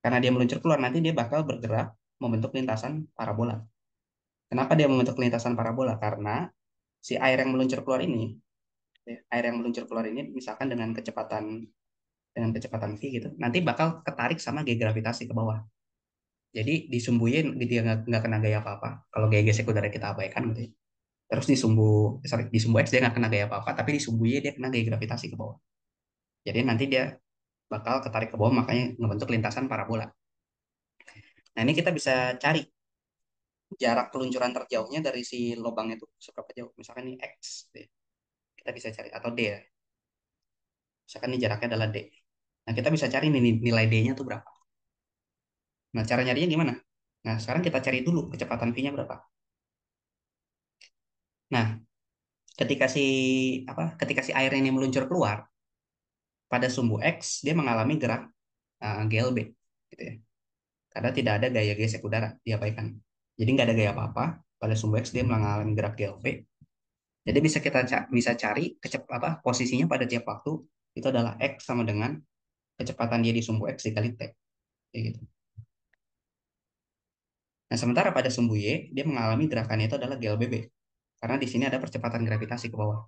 Karena dia meluncur keluar, nanti dia bakal bergerak membentuk lintasan parabola. Kenapa dia membentuk lintasan parabola? Karena si air yang meluncur keluar ini, air yang meluncur keluar ini, misalkan dengan kecepatan v gitu, nanti bakal ketarik sama gaya gravitasi ke bawah. Jadi disumbuin dia nggak kena gaya apa-apa. Kalau gaya sekunder kita abaikan gitu ya. Terus di sumbu X dia nggak kena gaya apa-apa, tapi di sumbu Y dia kena gaya gravitasi ke bawah. Jadi nanti dia bakal ketarik ke bawah, makanya ngebentuk lintasan parabola. Nah, ini kita bisa cari jarak peluncuran terjauhnya dari si lubang itu seberapa jauh. Misalkan ini X, gitu ya. Kita bisa cari, atau D ya. Misalkan ini jaraknya adalah D. Nah, kita bisa cari nih nilai D-nya tuh berapa. Nah, cara nyarinya gimana? Nah, sekarang kita cari dulu kecepatan V-nya berapa. Nah, ketika si ketika si air ini meluncur keluar pada sumbu X, dia mengalami gerak GLB, gitu ya. Karena tidak ada gaya sekunder diabaikan. Jadi nggak ada gaya apa-apa pada sumbu X, dia mengalami gerak GLB. Jadi bisa cari posisinya pada tiap waktu itu adalah X sama dengan kecepatan dia di sumbu X dikali T, kayak gitu. Nah, sementara pada sumbu Y dia mengalami gerakannya itu adalah GLBB karena di sini ada percepatan gravitasi ke bawah.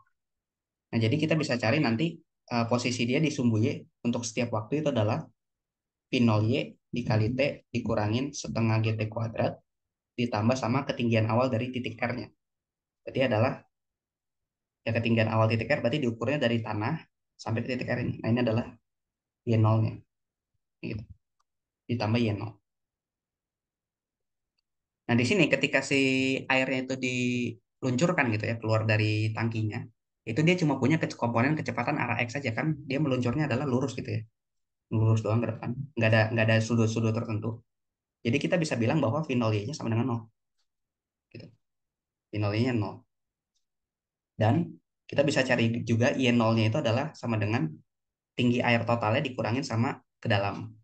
Nah, jadi kita bisa cari nanti posisi dia di sumbu Y untuk setiap waktu itu adalah V0Y dikali T dikurangin setengah GT kuadrat ditambah sama ketinggian awal dari titik R-nya. Berarti adalah ya ketinggian awal titik R berarti diukurnya dari tanah sampai ke titik R ini. Nah, ini adalah Y0-nya. Gitu. Ditambah Y0. Nah, di sini ketika si airnya itu diluncurkan gitu ya, keluar dari tangkinya, itu dia cuma punya komponen kecepatan arah X saja kan, dia meluncurnya adalah lurus gitu ya, lurus doang ke depan, nggak ada sudut-sudut tertentu. Jadi kita bisa bilang bahwa V 0 nya sama dengan nol, gitu. V 0 nya nol. Dan kita bisa cari juga Y0-nya itu adalah sama dengan tinggi air totalnya dikurangin sama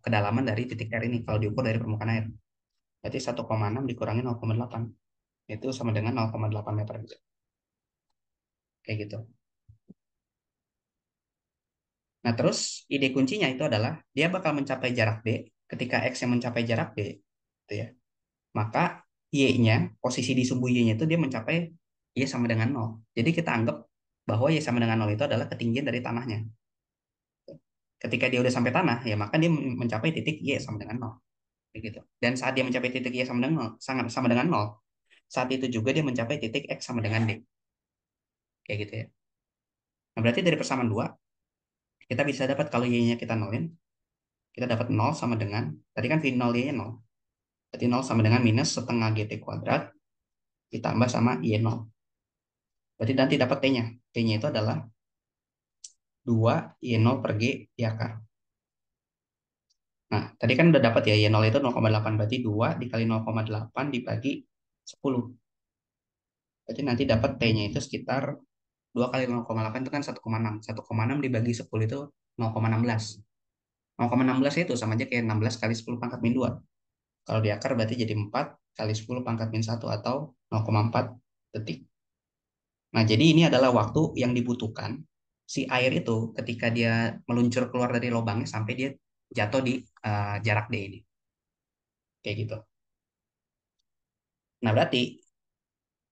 kedalaman dari titik R ini kalau diukur dari permukaan air. Berarti 1,6 dikurangi 0,8 itu sama dengan 0,8 meter gitu. Kayak gitu. Nah, terus ide kuncinya itu adalah dia bakal mencapai jarak D ketika X yang mencapai jarak D, gitu ya. Maka Y-nya, posisi di sumbu Y-nya itu dia mencapai Y sama dengan nol. Jadi kita anggap bahwa Y sama dengan nol itu adalah ketinggian dari tanahnya. Ketika dia udah sampai tanah, ya maka dia mencapai titik Y sama dengan nol. Gitu. Dan saat dia mencapai titik Y sama dengan nol, sama dengan nol, saat itu juga dia mencapai titik X sama dengan D. Kayak gitu ya. Nah, berarti dari persamaan dua, kita bisa dapat kalau Y-nya kita nolin, kita dapat nol sama dengan, tadi kan V 0 Y-nya nol. Berarti nol sama dengan minus setengah GT kuadrat ditambah sama Y0. Berarti nanti dapat T-nya. T-nya itu adalah 2 Y0 per G di akar. Nah, tadi kan udah dapat ya Y0 itu 0,8. Berarti 2 dikali 0,8 dibagi 10. Berarti nanti dapat T-nya itu sekitar 2 kali 0,8 itu kan 1,6. 1,6 dibagi 10 itu 0,16. 0,16 itu sama aja kayak 16 kali 10 pangkat min 2. Kalau di akar berarti jadi 4 kali 10 pangkat min 1 atau 0,4 detik. Nah, jadi ini adalah waktu yang dibutuhkan si air itu ketika dia meluncur keluar dari lubangnya sampai dia jatuh di jarak D ini. Kayak gitu. Nah, berarti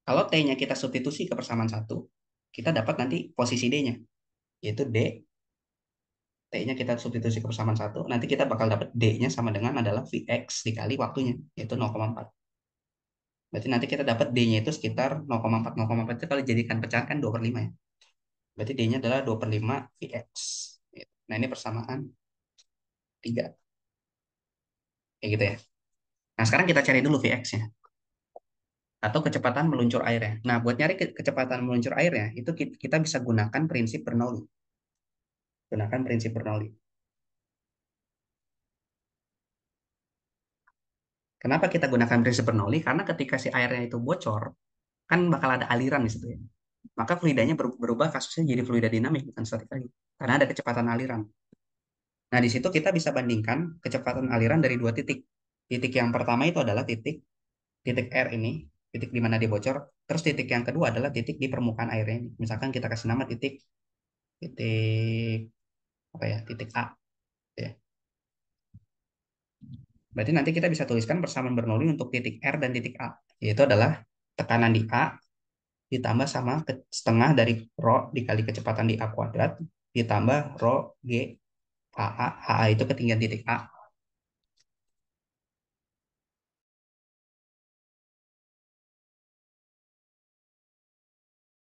kalau T-nya kita substitusi ke persamaan satu, kita dapat nanti posisi D-nya, yaitu D, T-nya kita substitusi ke persamaan satu, nanti kita bakal dapat D-nya sama dengan adalah Vx dikali waktunya, yaitu 0,4. Berarti nanti kita dapat D-nya itu sekitar 0,4. 0,4 itu kalau jadikan pecahan kan 2 per 5 ya. Berarti D-nya adalah 2 per 5 Vx. Nah, ini persamaan 3. Kayak gitu ya. Nah, sekarang kita cari dulu Vx-nya. Atau kecepatan meluncur airnya. Nah, buat nyari kecepatan meluncur airnya, itu kita bisa gunakan prinsip Bernoulli. Gunakan prinsip Bernoulli. Kenapa kita gunakan prinsip Bernoulli? Karena ketika si airnya itu bocor, kan bakal ada aliran di situ ya. Maka fluidanya berubah kasusnya jadi fluida dinamik, bukan statik lagi. Karena ada kecepatan aliran. Nah, di situ kita bisa bandingkan kecepatan aliran dari dua titik. Titik yang pertama itu adalah titik titik R ini, titik di mana dia bocor. Terus titik yang kedua adalah titik di permukaan airnya ini. Misalkan kita kasih nama titik titik apa ya? Titik A ya. Berarti nanti kita bisa tuliskan persamaan Bernoulli untuk titik R dan titik A, yaitu adalah tekanan di A ditambah sama setengah dari rho dikali kecepatan di A kuadrat ditambah rho G AA. AA itu ketinggian titik A.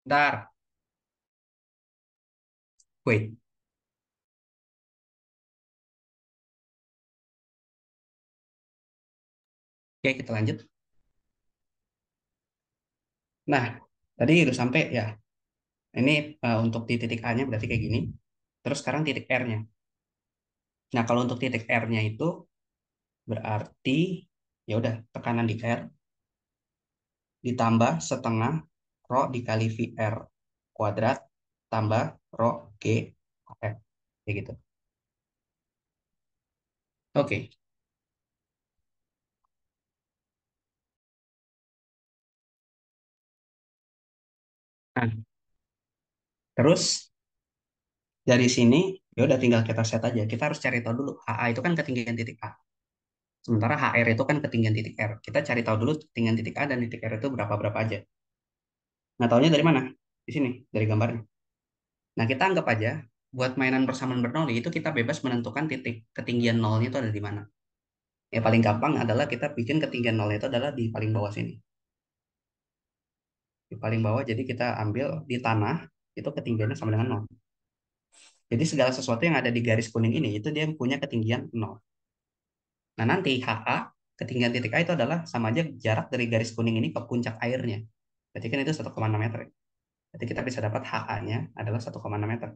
Bentar, wait. Oke, kita lanjut. Nah, tadi udah sampai ya. Ini untuk di titik A-nya berarti kayak gini. Terus sekarang titik R-nya. Nah, kalau untuk titik R-nya itu berarti ya udah tekanan di R ditambah setengah rho dikali VR kuadrat tambah rho G R. Kayak gitu. Oke. Nah, terus dari sini ya udah tinggal kita set aja. Kita harus cari tahu dulu HA itu kan ketinggian titik A. Sementara HR itu kan ketinggian titik R. Kita cari tahu dulu ketinggian titik A dan titik R itu berapa-berapa aja. Nah, tahunya dari mana? Di sini, dari gambarnya. Nah, kita anggap aja buat mainan persamaan Bernoulli itu kita bebas menentukan titik ketinggian nolnya itu ada di mana. Ya paling gampang adalah kita bikin ketinggian nolnya itu adalah di paling bawah sini. Di paling bawah jadi kita ambil di tanah itu ketinggiannya sama dengan nol. Jadi segala sesuatu yang ada di garis kuning ini itu dia punya ketinggian nol. Nah, nanti HA ketinggian titik A itu adalah sama aja jarak dari garis kuning ini ke puncak airnya. Berarti kan itu 1,6 meter. Berarti kita bisa dapat HA-nya adalah 1,6 meter.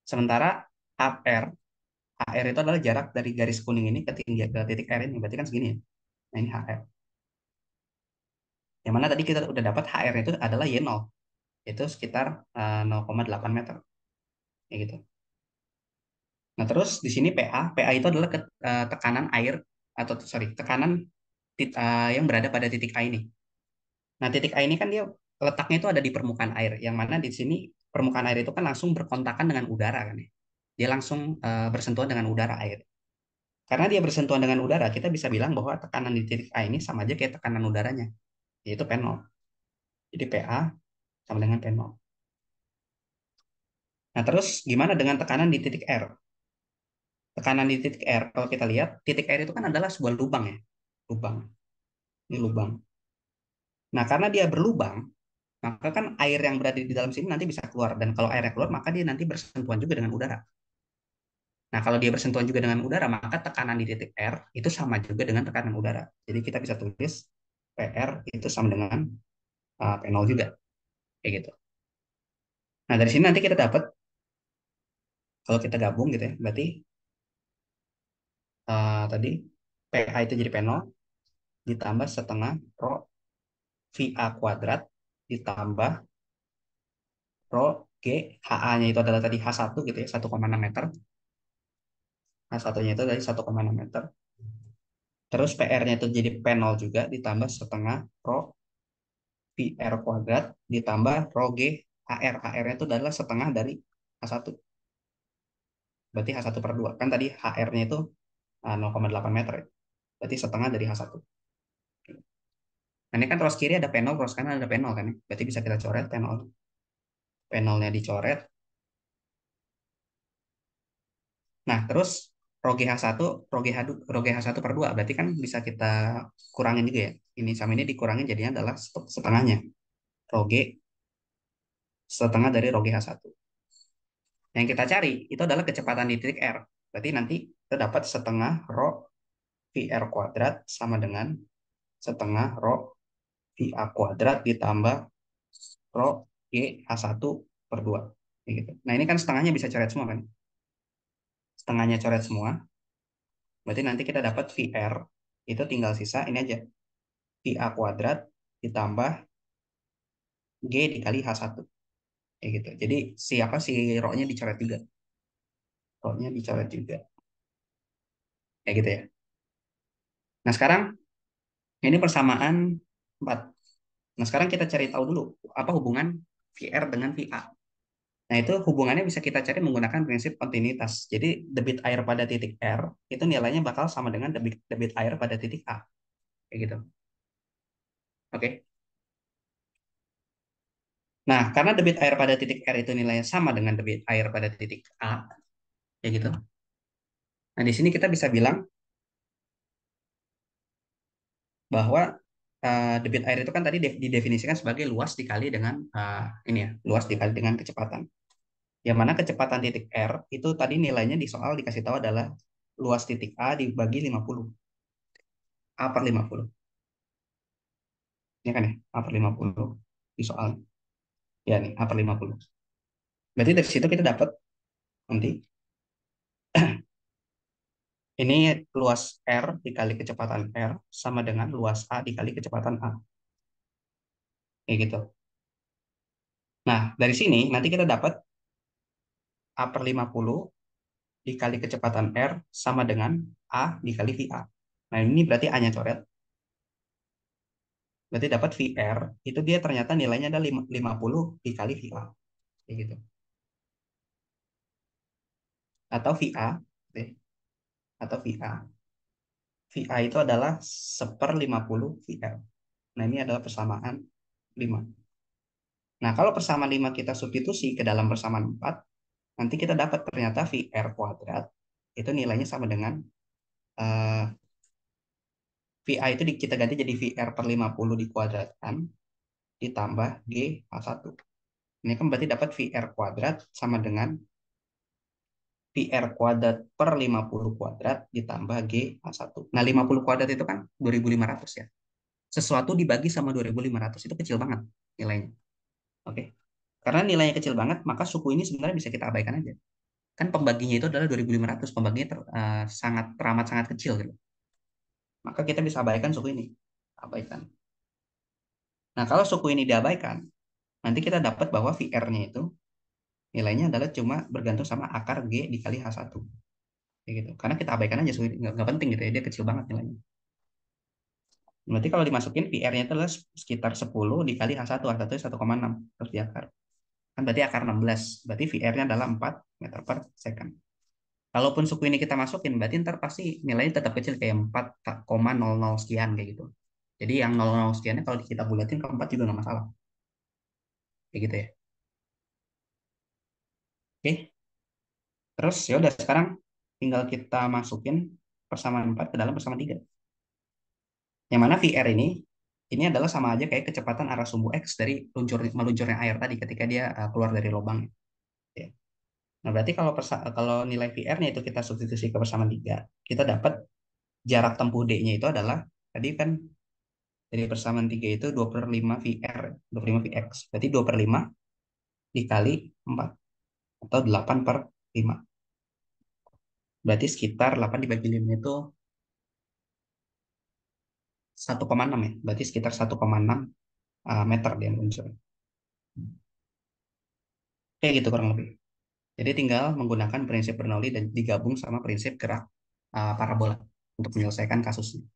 Sementara HR HR itu adalah jarak dari garis kuning ini ke ke titik R ini. Berarti kan segini ya. Nah, ini HR. Yang mana tadi kita udah dapat HR itu adalah Y0. Itu sekitar 0,8 meter. Kayak gitu. Nah, terus di sini PA. PA itu adalah tekanan air atau sorry, tekanan yang berada pada titik A ini. Nah, titik A ini kan dia letaknya itu ada di permukaan air. Yang mana di sini permukaan air itu kan langsung berkontakan dengan udara kan ya. Dia langsung bersentuhan dengan udara air. Karena dia bersentuhan dengan udara, kita bisa bilang bahwa tekanan di titik A ini sama aja kayak tekanan udaranya, yaitu P0. Jadi PA sama dengan P0. Nah, terus gimana dengan tekanan di titik R? Tekanan di titik R, kalau kita lihat, titik R itu kan adalah sebuah lubang ya. Lubang. Ini lubang. Nah, karena dia berlubang, maka kan air yang berada di dalam sini nanti bisa keluar. Dan kalau airnya keluar, maka dia nanti bersentuhan juga dengan udara. Nah, kalau dia bersentuhan juga dengan udara, maka tekanan di titik R itu sama juga dengan tekanan udara. Jadi kita bisa tulis PR itu sama dengan P0 juga. Kayak gitu. Nah, dari sini nanti kita dapat, kalau kita gabung gitu ya, berarti tadi PA itu jadi P0 ditambah setengah Rho VA kuadrat ditambah Rho G HA-nya itu adalah tadi H1 gitu ya, 1,6 meter. H1-nya itu dari 1,6 meter. Terus PR-nya itu jadi P0 juga ditambah setengah Rho VR kuadrat ditambah Rho G HR. HR-nya itu adalah setengah dari H1. Berarti H1/2. Kan tadi HR-nya itu 0,8 meter ya. Berarti setengah dari H1. Nah, ini kan rows kiri ada panel, rows kanan ada panel kan ya. Berarti bisa kita coret panel. Panelnya dicoret. Nah, terus rho GH1, rho GH1/2. Berarti kan bisa kita kurangin juga ya. Ini sama ini dikurangin jadinya adalah setengahnya. Rho G setengah dari rho GH1. Yang kita cari itu adalah kecepatan di titik R. Berarti nanti kita dapat setengah rho VR kuadrat sama dengan setengah rho VA kuadrat ditambah rho GH1/2. Gitu. Nah, ini kan setengahnya bisa coret semua kan? Setengahnya coret semua. Berarti nanti kita dapat VR itu tinggal sisa ini aja. VA kuadrat ditambah G dikali H1. Kayak gitu. Jadi siapa si rho-nya dicoret juga. Rho-nya dicoret juga. Kayak gitu ya. Nah, sekarang ini persamaan 4. Nah, sekarang kita cari tahu dulu apa hubungan VR dengan VA. Nah, itu hubungannya bisa kita cari menggunakan prinsip kontinuitas. Jadi, debit air pada titik R itu nilainya bakal sama dengan debit air pada titik A. Kayak gitu. Oke. Nah, karena debit air pada titik R itu nilainya sama dengan debit air pada titik A, kayak gitu. Nah, di sini kita bisa bilang bahwa debit air itu kan tadi didefinisikan sebagai luas dikali dengan ini ya, luas dikali dengan kecepatan. Yang mana kecepatan titik R itu tadi nilainya di soal dikasih tahu adalah luas titik A dibagi 50. A/50. Ini kan ya, A/50 di soal. Ya nih, A/50. Berarti dari situ kita dapat nanti ini luas R dikali kecepatan R sama dengan luas A dikali kecepatan A. Kayak gitu. Nah, dari sini nanti kita dapat A/50 dikali kecepatan R sama dengan A dikali VA. Nah, ini berarti A-nya coret. Berarti dapat VR, itu dia ternyata nilainya ada 50 dikali VA. Kayak gitu. Atau VA, atau VA. VA itu adalah 1/50 VR. Nah, ini adalah persamaan 5. Nah, kalau persamaan 5 kita substitusi ke dalam persamaan 4, nanti kita dapat ternyata VR kuadrat itu nilainya sama dengan uh, VA itu kita ganti jadi VR/50 dikuadratkan ditambah GH1. Ini kan berarti dapat VR kuadrat sama dengan VR kuadrat per 50 kuadrat ditambah GH1. Nah, 50 kuadrat itu kan 2.500 ya. Sesuatu dibagi sama 2.500 itu kecil banget nilainya. Oke. Karena nilainya kecil banget, maka suku ini sebenarnya bisa kita abaikan aja. Kan pembaginya itu adalah 2.500, pembaginya sangat teramat sangat kecil gitu. Maka kita bisa abaikan suku ini. Abaikan. Nah, kalau suku ini diabaikan, nanti kita dapat bahwa VR-nya itu nilainya adalah cuma bergantung sama akar G dikali H1. Kayak gitu. Karena kita abaikan aja, suku ini. Nggak penting gitu ya, dia kecil banget nilainya. Berarti kalau dimasukin VR-nya itu adalah sekitar 10 dikali H1. H1 itu 1,6 terus di akar. Kan berarti akar 16. Berarti VR-nya adalah 4 meter per second. Kalaupun suku ini kita masukin, berarti ntar pasti nilainya tetap kecil kayak 4,00 sekian kayak gitu. Jadi yang 00 sekiannya kalau kita bulatin ke 4 juga nggak masalah. Kayak gitu ya. Oke, terus ya udah sekarang tinggal kita masukin persamaan 4 ke dalam persamaan 3. Yang mana VR ini adalah sama aja kayak kecepatan arah sumbu X dari meluncurnya air tadi ketika dia keluar dari lubang. Ya. Nah, berarti kalau nilai VR-nya itu kita substitusi ke persamaan 3, kita dapat jarak tempuh D-nya itu adalah tadi kan dari persamaan 3 itu 2/5 VR, 2/5 VX. Berarti 2/5 dikali 4 atau 8/5. Berarti sekitar 8 dibagi 5 itu 1,6 ya. Berarti sekitar 1,6 meter dia meluncur. Kayak gitu kurang lebih. Jadi tinggal menggunakan prinsip Bernoulli dan digabung sama prinsip gerak parabola untuk menyelesaikan kasusnya.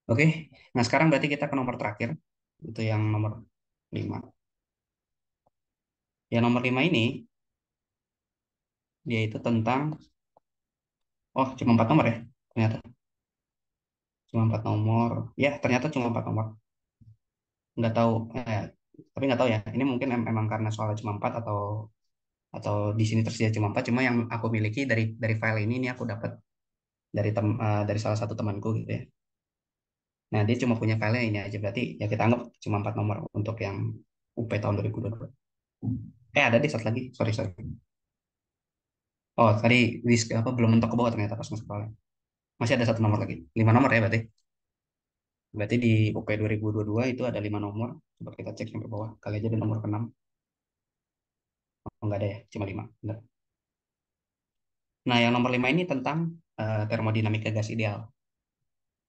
Oke, nah sekarang berarti kita ke nomor terakhir, itu yang nomor 5. Yang nomor 5 ini, dia itu tentang, oh cuma 4 nomor ya, ternyata. Cuma 4 nomor. Ya, ternyata cuma 4 nomor. Nggak tahu, tapi nggak tahu ya. Ini mungkin emang karena soalnya cuma 4 atau di sini tersedia cuma 4. Cuma yang aku miliki dari file ini aku dapat dari salah satu temanku gitu ya. Nah, dia cuma punya file ini aja. Berarti ya kita anggap cuma 4 nomor untuk yang UP tahun 2022. Ada di satu lagi. Sorry, sorry. Oh, tadi apa, belum mentok ke bawah ternyata pas masuk file. Masih ada satu nomor lagi. 5 nomor ya berarti. Berarti di UP 2022 itu ada 5 nomor. Coba kita cek sampai bawah. Kali aja di nomor ke-6. Oh, enggak ada ya, cuma 5. Benar. Nah, yang nomor 5 ini tentang termodinamika gas ideal.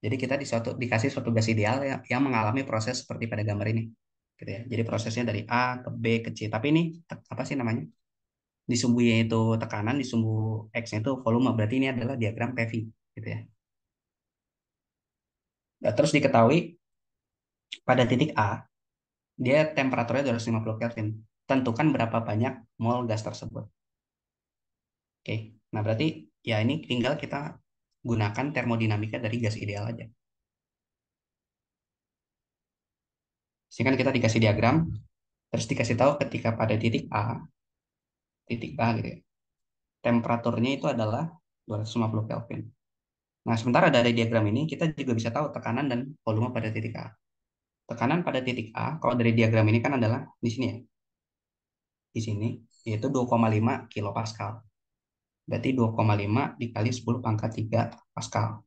Jadi kita dikasih suatu gas ideal yang mengalami proses seperti pada gambar ini. Gitu ya. Jadi prosesnya dari A ke B ke C. Tapi ini apa sih namanya? Di sumbunya itu tekanan, di sumbu X-nya itu volume. Berarti ini adalah diagram PV. Gitu ya. Nah, terus diketahui pada titik A, dia temperaturnya 250 Kelvin. Tentukan berapa banyak mol gas tersebut. Oke. Nah, berarti ya ini tinggal kita gunakan termodinamika dari gas ideal aja. Sini kan kita dikasih diagram, terus dikasih tahu ketika pada titik A gitu ya, temperaturnya itu adalah 250 Kelvin. Nah, sementara dari diagram ini kita juga bisa tahu tekanan dan volume pada titik A. Tekanan pada titik A, kalau dari diagram ini kan adalah di sini ya, di sini, yaitu 2,5 kilopascal. Berarti 2,5 dikali 10 pangkat 3 Pascal.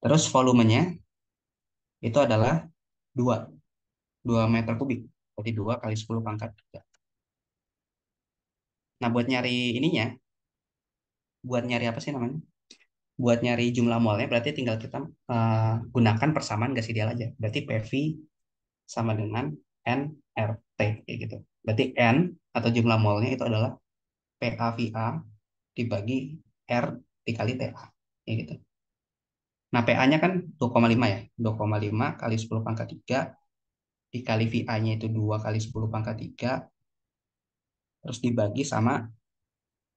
Terus volumenya itu adalah 2 2 meter kubik. Berarti 2 kali 10 pangkat 3. Nah, buat nyari apa sih namanya? Buat nyari jumlah molnya berarti tinggal kita gunakan persamaan gas ideal aja. Berarti PV sama dengan nRT kayak gitu. Berarti N atau jumlah molnya itu adalah PaVa dibagi R dikali TA kayak gitu. Nah, PA-nya kan 2,5 ya. 2,5 kali 10 pangkat 3 dikali VA-nya itu 2 kali 10 pangkat 3 terus dibagi sama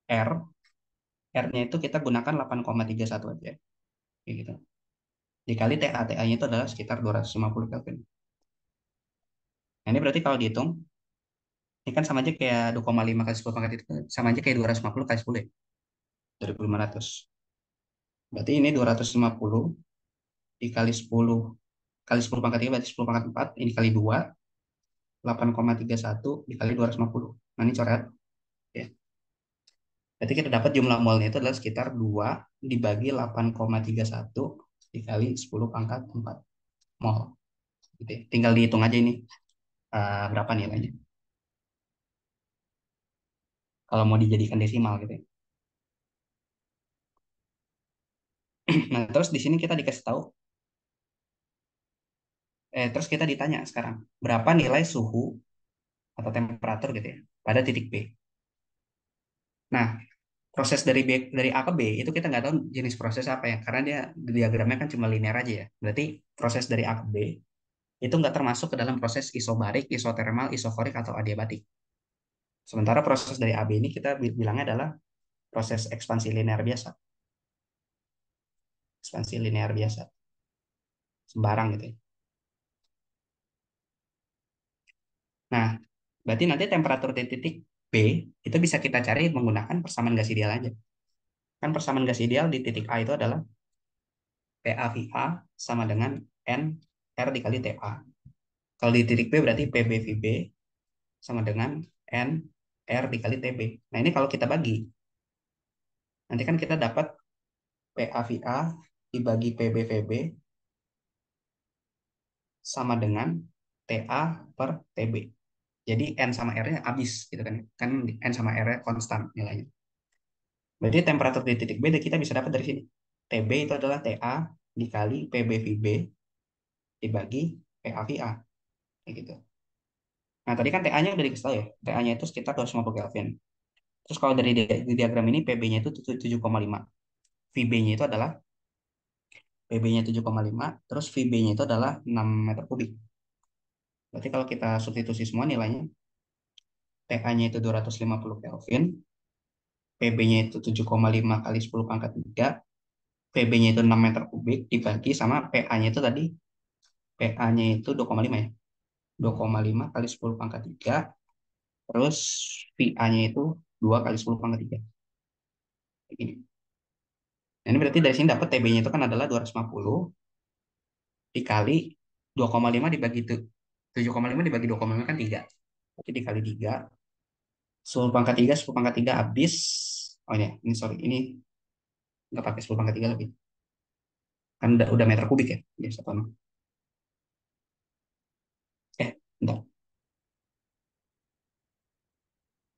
R. R-nya itu kita gunakan 8,31 aja kayak gitu. Dikali TA, TA-nya itu adalah sekitar 250 Kelvin. Nah, ini berarti kalau dihitung, ini kan sama aja kayak 2,5 kali 10 pangkat itu, sama aja kayak 250 kali 10 ya, 2.500. Berarti ini 250 dikali 10 kali 10 pangkat 3 berarti 10 pangkat 4, ini kali 2, 8,31 dikali 250. Nah, ini coret. Ya. Berarti kita dapat jumlah molnya itu adalah sekitar 2 dibagi 8,31 dikali 10 pangkat 4 mol. Gitu ya. Tinggal dihitung aja ini berapa nilainya. Kalau mau dijadikan desimal gitu ya. Nah, terus di sini kita dikasih tahu, terus kita ditanya sekarang, berapa nilai suhu atau temperatur gitu ya pada titik B. Nah, proses dari A ke B itu kita nggak tahu jenis proses apa ya, karena dia diagramnya kan cuma linear aja ya. Berarti proses dari A ke B itu nggak termasuk ke dalam proses isobarik, isotermal, isokorik, atau adiabatik. Sementara proses dari AB ini kita bilangnya adalah proses ekspansi linear biasa. Ekspansi linear biasa. Sembarang gitu ya. Nah, berarti nanti temperatur di titik B itu bisa kita cari menggunakan persamaan gas ideal aja. Kan persamaan gas ideal di titik A itu adalah PaVa sama dengan N R dikali TA. Kalau di titik B berarti PbVb sama dengan N R dikali Tb. Nah, ini kalau kita bagi, nanti kan kita dapat PaVa dibagi PbVb sama dengan TA per TB. Jadi N sama R-nya habis gitu kan. Kan N sama R-nya konstan nilainya. Berarti temperatur di titik B kita bisa dapat dari sini. TB itu adalah TA dikali PbVb dibagi PaVa. Kayak gitu. Nah, tadi kan TA-nya udah dikasih tahu ya. TA-nya itu sekitar 250 Kelvin. Terus kalau dari di diagram ini PB-nya itu 7,5. VB-nya itu adalah PB-nya 7,5, terus VB-nya itu adalah 6 meter kubik. Berarti kalau kita substitusi semua nilainya, PA-nya itu 250 Kelvin, PB-nya itu 7,5 kali 10 pangkat 3, PB-nya itu 6 meter kubik dibagi sama PA-nya itu tadi, PA-nya itu 2,5 ya. 2,5 kali 10 pangkat 3, terus VA-nya itu 2 kali 10 pangkat 3. Kayak gini. Nah, ini berarti dari sini dapat TB-nya itu kan adalah 250 dikali 2,5 dibagi 7,5 dibagi 2,5 kan 3. Jadi dikali 3, 10 pangkat 3, 10 pangkat 3 habis. Oh ini sorry, ini nggak pakai 10 pangkat 3 lagi. Kan udah meter kubik ya. Jadi satuan. Bentar.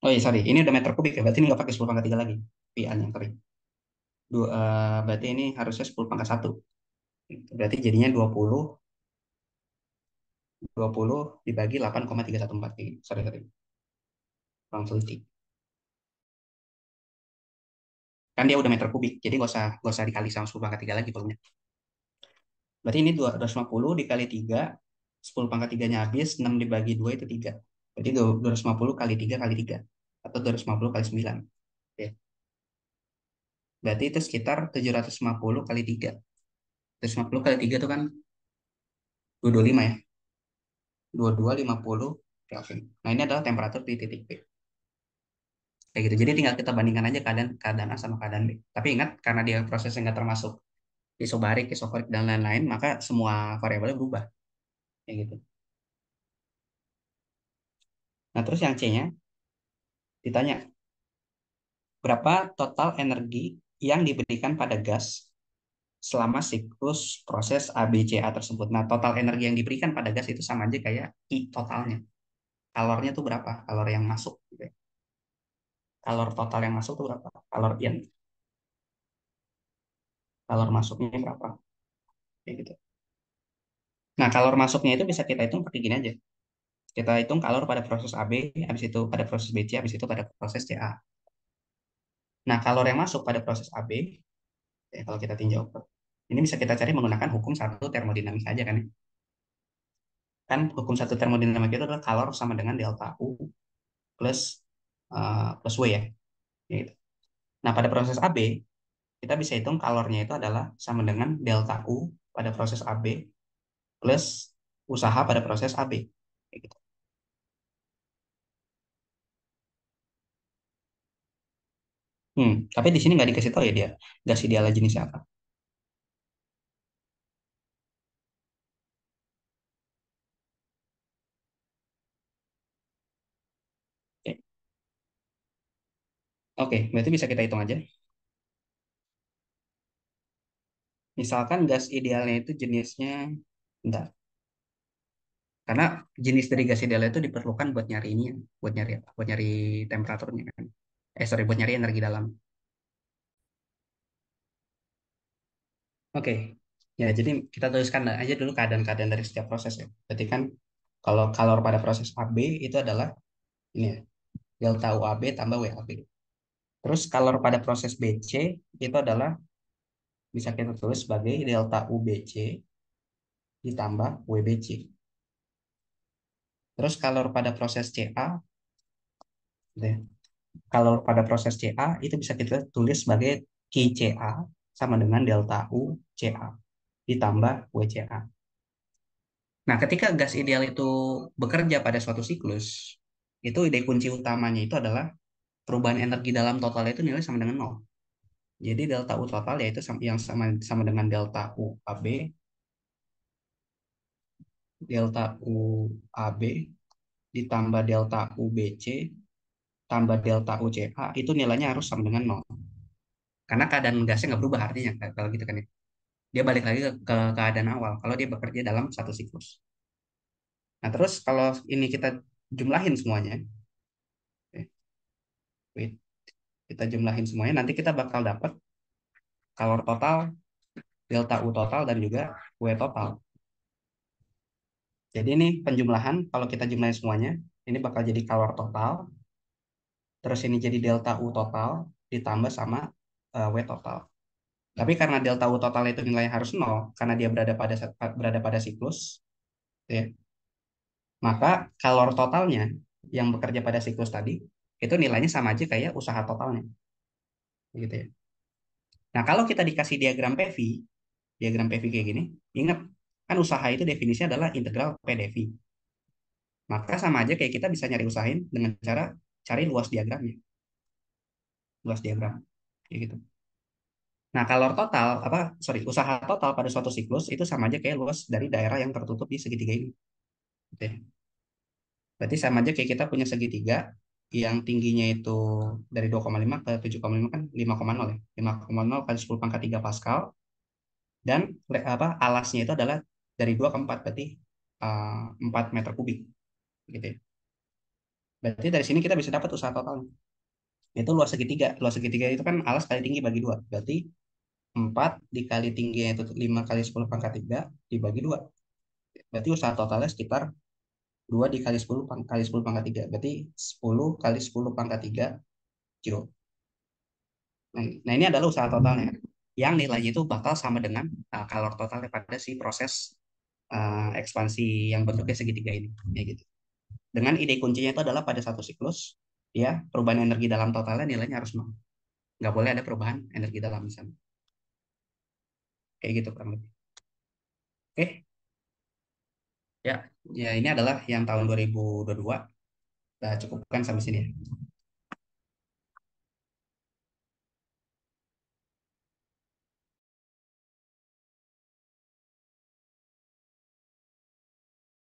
Oh iya, sorry. Ini udah meter kubik ya. Berarti ini nggak pakai 10 pangkat 3 lagi. PA-nya, sorry. Berarti ini harusnya 10 pangkat 1. Berarti jadinya 20 dibagi 8,314. Sorry, sorry. Kurang teliti. Kan dia udah meter kubik. Jadi nggak usah dikali sama 10 pangkat 3 lagi volumenya. Berarti ini 250 dikali 3. 10 pangkat 3-nya habis. 6 dibagi 2 itu 3. Berarti 250 kali 3 kali 3. Atau 250 kali 9. Oke. Berarti itu sekitar 750 kali 3. 750 kali 3 itu kan 225 ya. 2250 Kelvin. Nah, ini adalah temperatur di titik P. Kayak gitu. Jadi tinggal kita bandingkan aja keadaan A sama keadaan B. Tapi ingat, karena dia prosesnya nggak termasuk isobarik, isokorik, dan lain-lain, maka semua variabelnya berubah. Kayak gitu. Nah, terus yang C-nya ditanya, berapa total energi yang diberikan pada gas selama siklus proses ABCA tersebut. Nah, total energi yang diberikan pada gas itu sama aja kayak I totalnya. Kalornya tuh berapa? Kalor yang masuk. Gitu ya. Kalor total yang masuk tuh berapa? Kalor in. Kalor masuknya berapa? Kayak gitu. Nah, kalor masuknya itu bisa kita hitung pakai gini aja. Kita hitung kalor pada proses AB, habis itu pada proses BC, habis itu pada proses CA. Nah, kalor yang masuk pada proses AB, ya, kalau kita tinjau, ini bisa kita cari menggunakan hukum satu termodinamika aja kan ya. Kan hukum satu termodinamika itu adalah kalor sama dengan delta U plus plus W ya. Gitu. Nah, pada proses AB, kita bisa hitung kalornya itu adalah sama dengan delta U pada proses AB plus usaha pada proses AB. Kayak gitu. Tapi di sini nggak dikasih tahu ya dia gas idealnya jenisnya apa. Oke, Oke, berarti bisa kita hitung aja. Misalkan gas idealnya itu jenisnya, entar, karena jenis dari gas idealnya itu diperlukan buat nyari ini, ya, buat nyari apa? Buat nyari temperaturnya kan. Sorry, buat nyari energi dalam. Oke, ya jadi kita tuliskan aja dulu keadaan-keadaan dari setiap proses ya. Berarti kan kalau kalor pada proses AB itu adalah ini ya, delta UAB tambah WAB. Terus kalor pada proses BC itu adalah bisa kita tulis sebagai delta UBC ditambah WBC. Terus kalor pada proses CA, gitu ya. Kalor pada proses CA itu bisa kita tulis sebagai QCA sama dengan delta U CA ditambah WCA. Nah, ketika gas ideal itu bekerja pada suatu siklus, itu ide kunci utamanya itu adalah perubahan energi dalam total itu nilai sama dengan nol. Jadi delta U total yaitu yang sama sama dengan delta U AB, delta U AB ditambah delta UBC tambah delta UCA itu nilainya harus sama dengan nol. Karena keadaan gasnya nggak berubah artinya kalau gitu kan ya. Dia balik lagi ke keadaan awal kalau dia bekerja dalam satu siklus. Nah, terus kalau ini kita jumlahin semuanya, eh, wait, kita jumlahin semuanya, nanti kita bakal dapat kalor total, delta U total, dan juga W total. Jadi ini penjumlahan, kalau kita jumlahin semuanya, ini bakal jadi kalor total, terus ini jadi delta U total, ditambah sama W total. Tapi karena delta U total itu nilainya harus nol, karena dia berada pada siklus, ya, maka kalor totalnya yang bekerja pada siklus tadi, itu nilainya sama aja kayak usaha totalnya, gitu ya. Nah, kalau kita dikasih diagram PV kayak gini, ingat kan usaha itu definisinya adalah integral PdV. Maka sama aja kayak kita bisa nyari usahain dengan cara cari luas diagramnya, luas diagram, kayak gitu. Nah, kalau total apa, sorry, usaha total pada suatu siklus itu sama aja kayak luas dari daerah yang tertutup di segitiga ini. Gitu ya. Berarti sama aja kayak kita punya segitiga yang tingginya itu dari 2,5 ke 7,5 kan 5,0 ya. 5,0 kali 10 pangkat 3 Pascal dan apa alasnya itu adalah dari 2 ke 4 berarti 4 meter kubik gitu ya. Berarti dari sini kita bisa dapat usaha total. Itu luas segitiga. Luas segitiga itu kan alas kali tinggi bagi 2. Berarti 4 dikali tingginya itu 5 kali 10 pangkat 3 dibagi 2. Berarti usaha totalnya sekitar 2 dikali 10 kali 10 pangkat 3. Berarti 10 kali 10 pangkat 3 joule. Nah, ini adalah usaha totalnya. Yang nilainya itu bakal sama dengan kalor totalnya pada si proses ekspansi yang bentuknya segitiga ini. Ya, gitu. Dengan ide kuncinya itu adalah pada satu siklus, ya perubahan energi dalam totalnya nilainya harus nol. Nggak boleh ada perubahan energi dalam misalnya. Kayak gitu kurang lebih. Oke, ya, ya ini adalah yang tahun 2022. Kita cukupkan sampai sini ya.